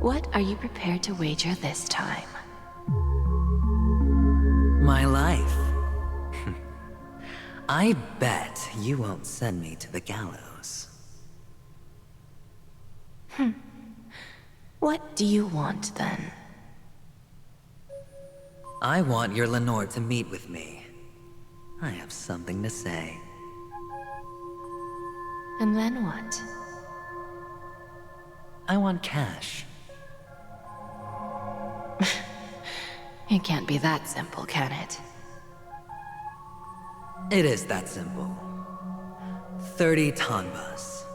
Speaker 3: What are you prepared to wager this time?
Speaker 5: My life. I bet you won't send me to the gallows.
Speaker 3: What do you want, then?
Speaker 5: I want your Lenore to meet with me. I have something to say.
Speaker 3: And then what?
Speaker 5: I want cash.
Speaker 3: It can't be that simple, can it?
Speaker 5: It is that simple. 30 tanbas.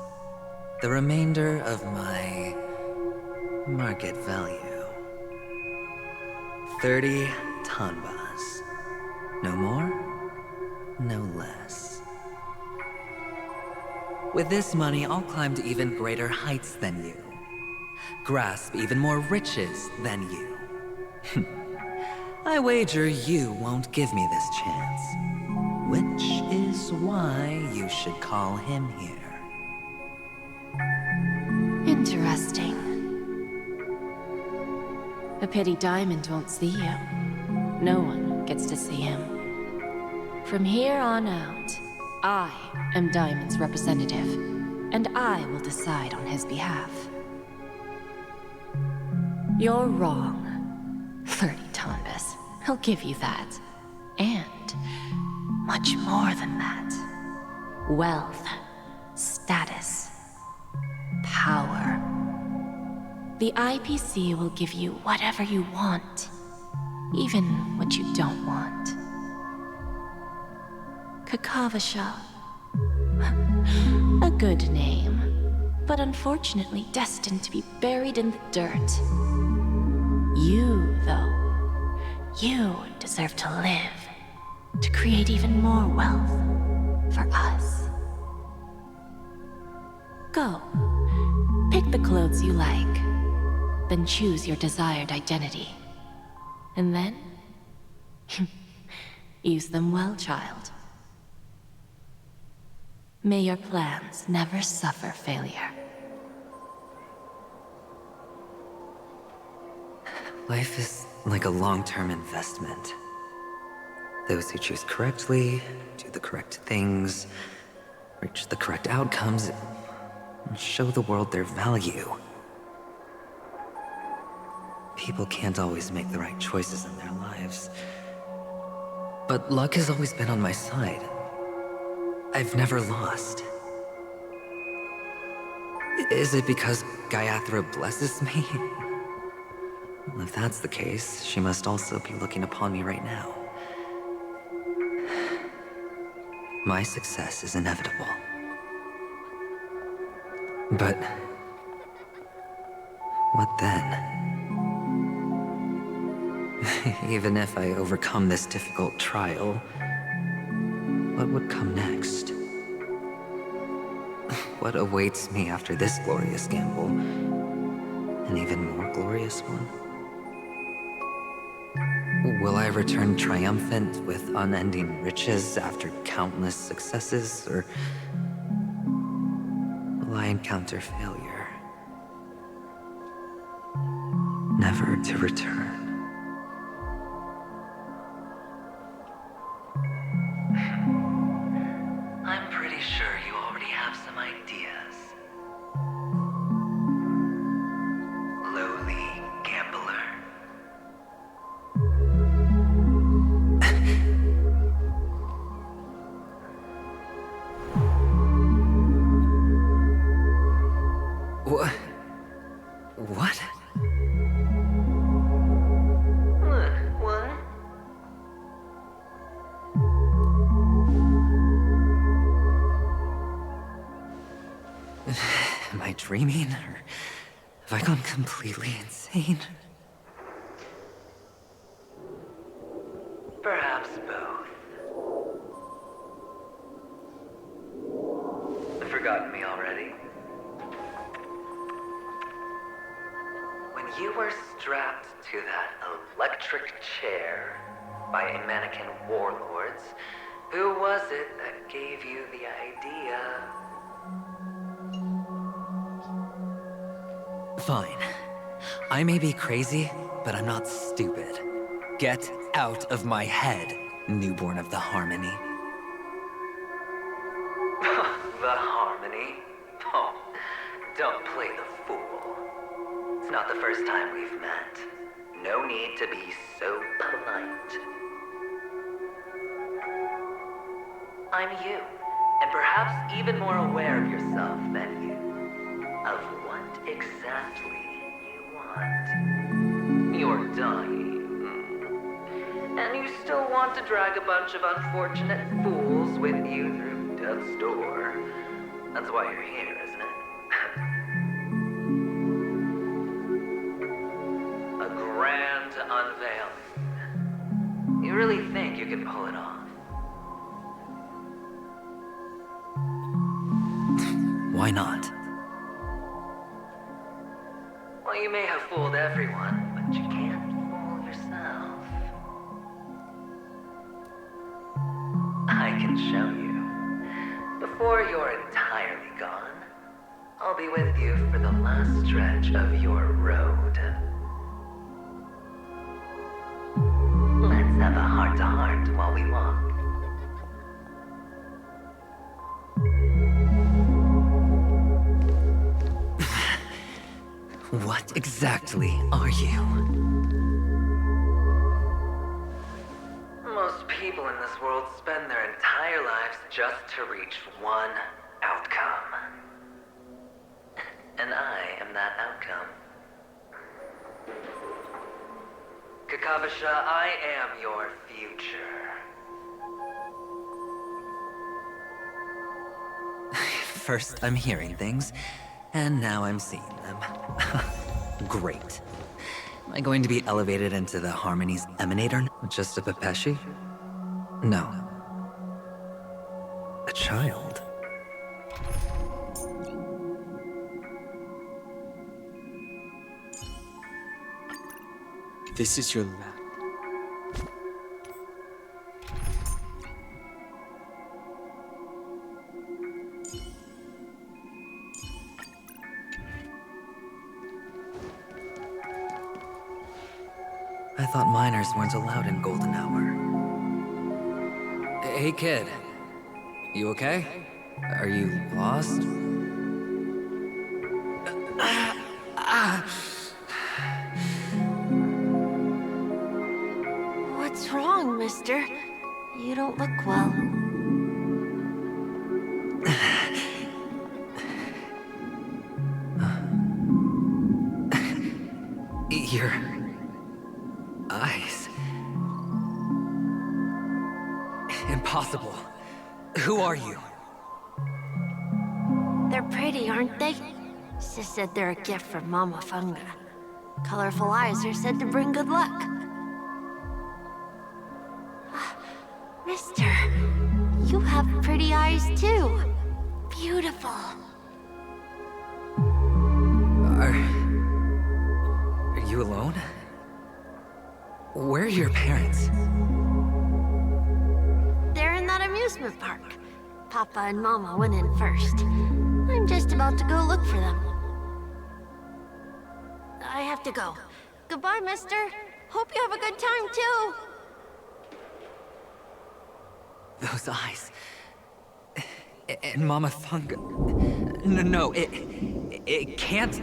Speaker 5: The remainder of my market value. 30 tanbas. No more, no less. With this money, I'll climb to even greater heights than you. Grasp even more riches than you. I wager you won't give me this chance. Which is why you should call him here.
Speaker 3: Interesting. A pity Diamond won't see you. No one gets to see him. From here on out, I am Diamond's representative, and I will decide on his behalf. You're wrong. 30 tanbas. He'll give you that. And much more than that. Wealth, status, power. The IPC will give you whatever you want, even what you don't want. Kakavasha. A good name, but unfortunately destined to be buried in the dirt. You, though, you deserve to live, to create even more wealth for us. Go. Pick the clothes you like, then choose your desired identity. And then, use them well, child. May your plans never suffer failure.
Speaker 5: Life is like a long-term investment. Those who choose correctly, do the correct things, reach the correct outcomes, and show the world their value. People can't always make the right choices in their lives. But luck has always been on my side. I've never lost. Is it because Gayatri blesses me? Well, if that's the case, she must also be looking upon me right now. My success is inevitable. But what then? Even if I overcome this difficult trial, what would come next? What awaits me after this glorious gamble? An even more glorious one? Will I return triumphant with unending riches after countless successes, or will I encounter failure, never to return? I'm pretty sure you already have some ideas. Lowly gambler. What? What? What? Am I dreaming, or have I gone completely insane? Perhaps both. Have forgotten me already? When you were strapped to that electric chair by a mannequin warlords, who was it that gave you the idea? Fine. I may be crazy, but I'm not stupid. Get out of my head, newborn of the Harmony.
Speaker 13: The Harmony? Oh, don't play the fool. It's not the first time we've met. No need to be so polite. I'm you, and perhaps even more aware of yourself than you. Of what exactly you want. You're dying. And you still want to drag a bunch of unfortunate fools with you through death's door. That's why you're here, isn't it? A grand unveiling. You really think you can pull it off?
Speaker 5: Why not?
Speaker 13: Well, you may have fooled everyone, but you can't fool yourself. I can show you. Before you're entirely gone, I'll be with you for the last stretch of your road. Let's have a heart-to-heart while we walk.
Speaker 5: What exactly are you?
Speaker 13: Most people in this world spend their entire lives just to reach one outcome. And I am that outcome. Kakavasha, I am your future.
Speaker 5: First, I'm hearing things, and now I'm seeing them. Great. Am I going to be elevated into the Harmony's emanator? Just a Pepeshi? No. A child.
Speaker 21: This is your lab.
Speaker 5: I thought minors weren't allowed in Golden Hour. Hey, kid. You okay? Are you lost?
Speaker 2: What's wrong, mister? You don't look well.
Speaker 5: Your eyes. Impossible. Who are you?
Speaker 2: They're pretty, aren't they? Sis said they're a gift from Mama Funga. Colorful eyes are said to bring good luck. Mister, you have pretty eyes too. Beautiful.
Speaker 5: Are you alone? Where are your parents?
Speaker 2: They're in that amusement park. Papa and Mama went in first. I'm just about to go look for them. I have to go. Goodbye, mister. Hope you have a good time, too.
Speaker 5: Those eyes. And Mama Funga. No, it can't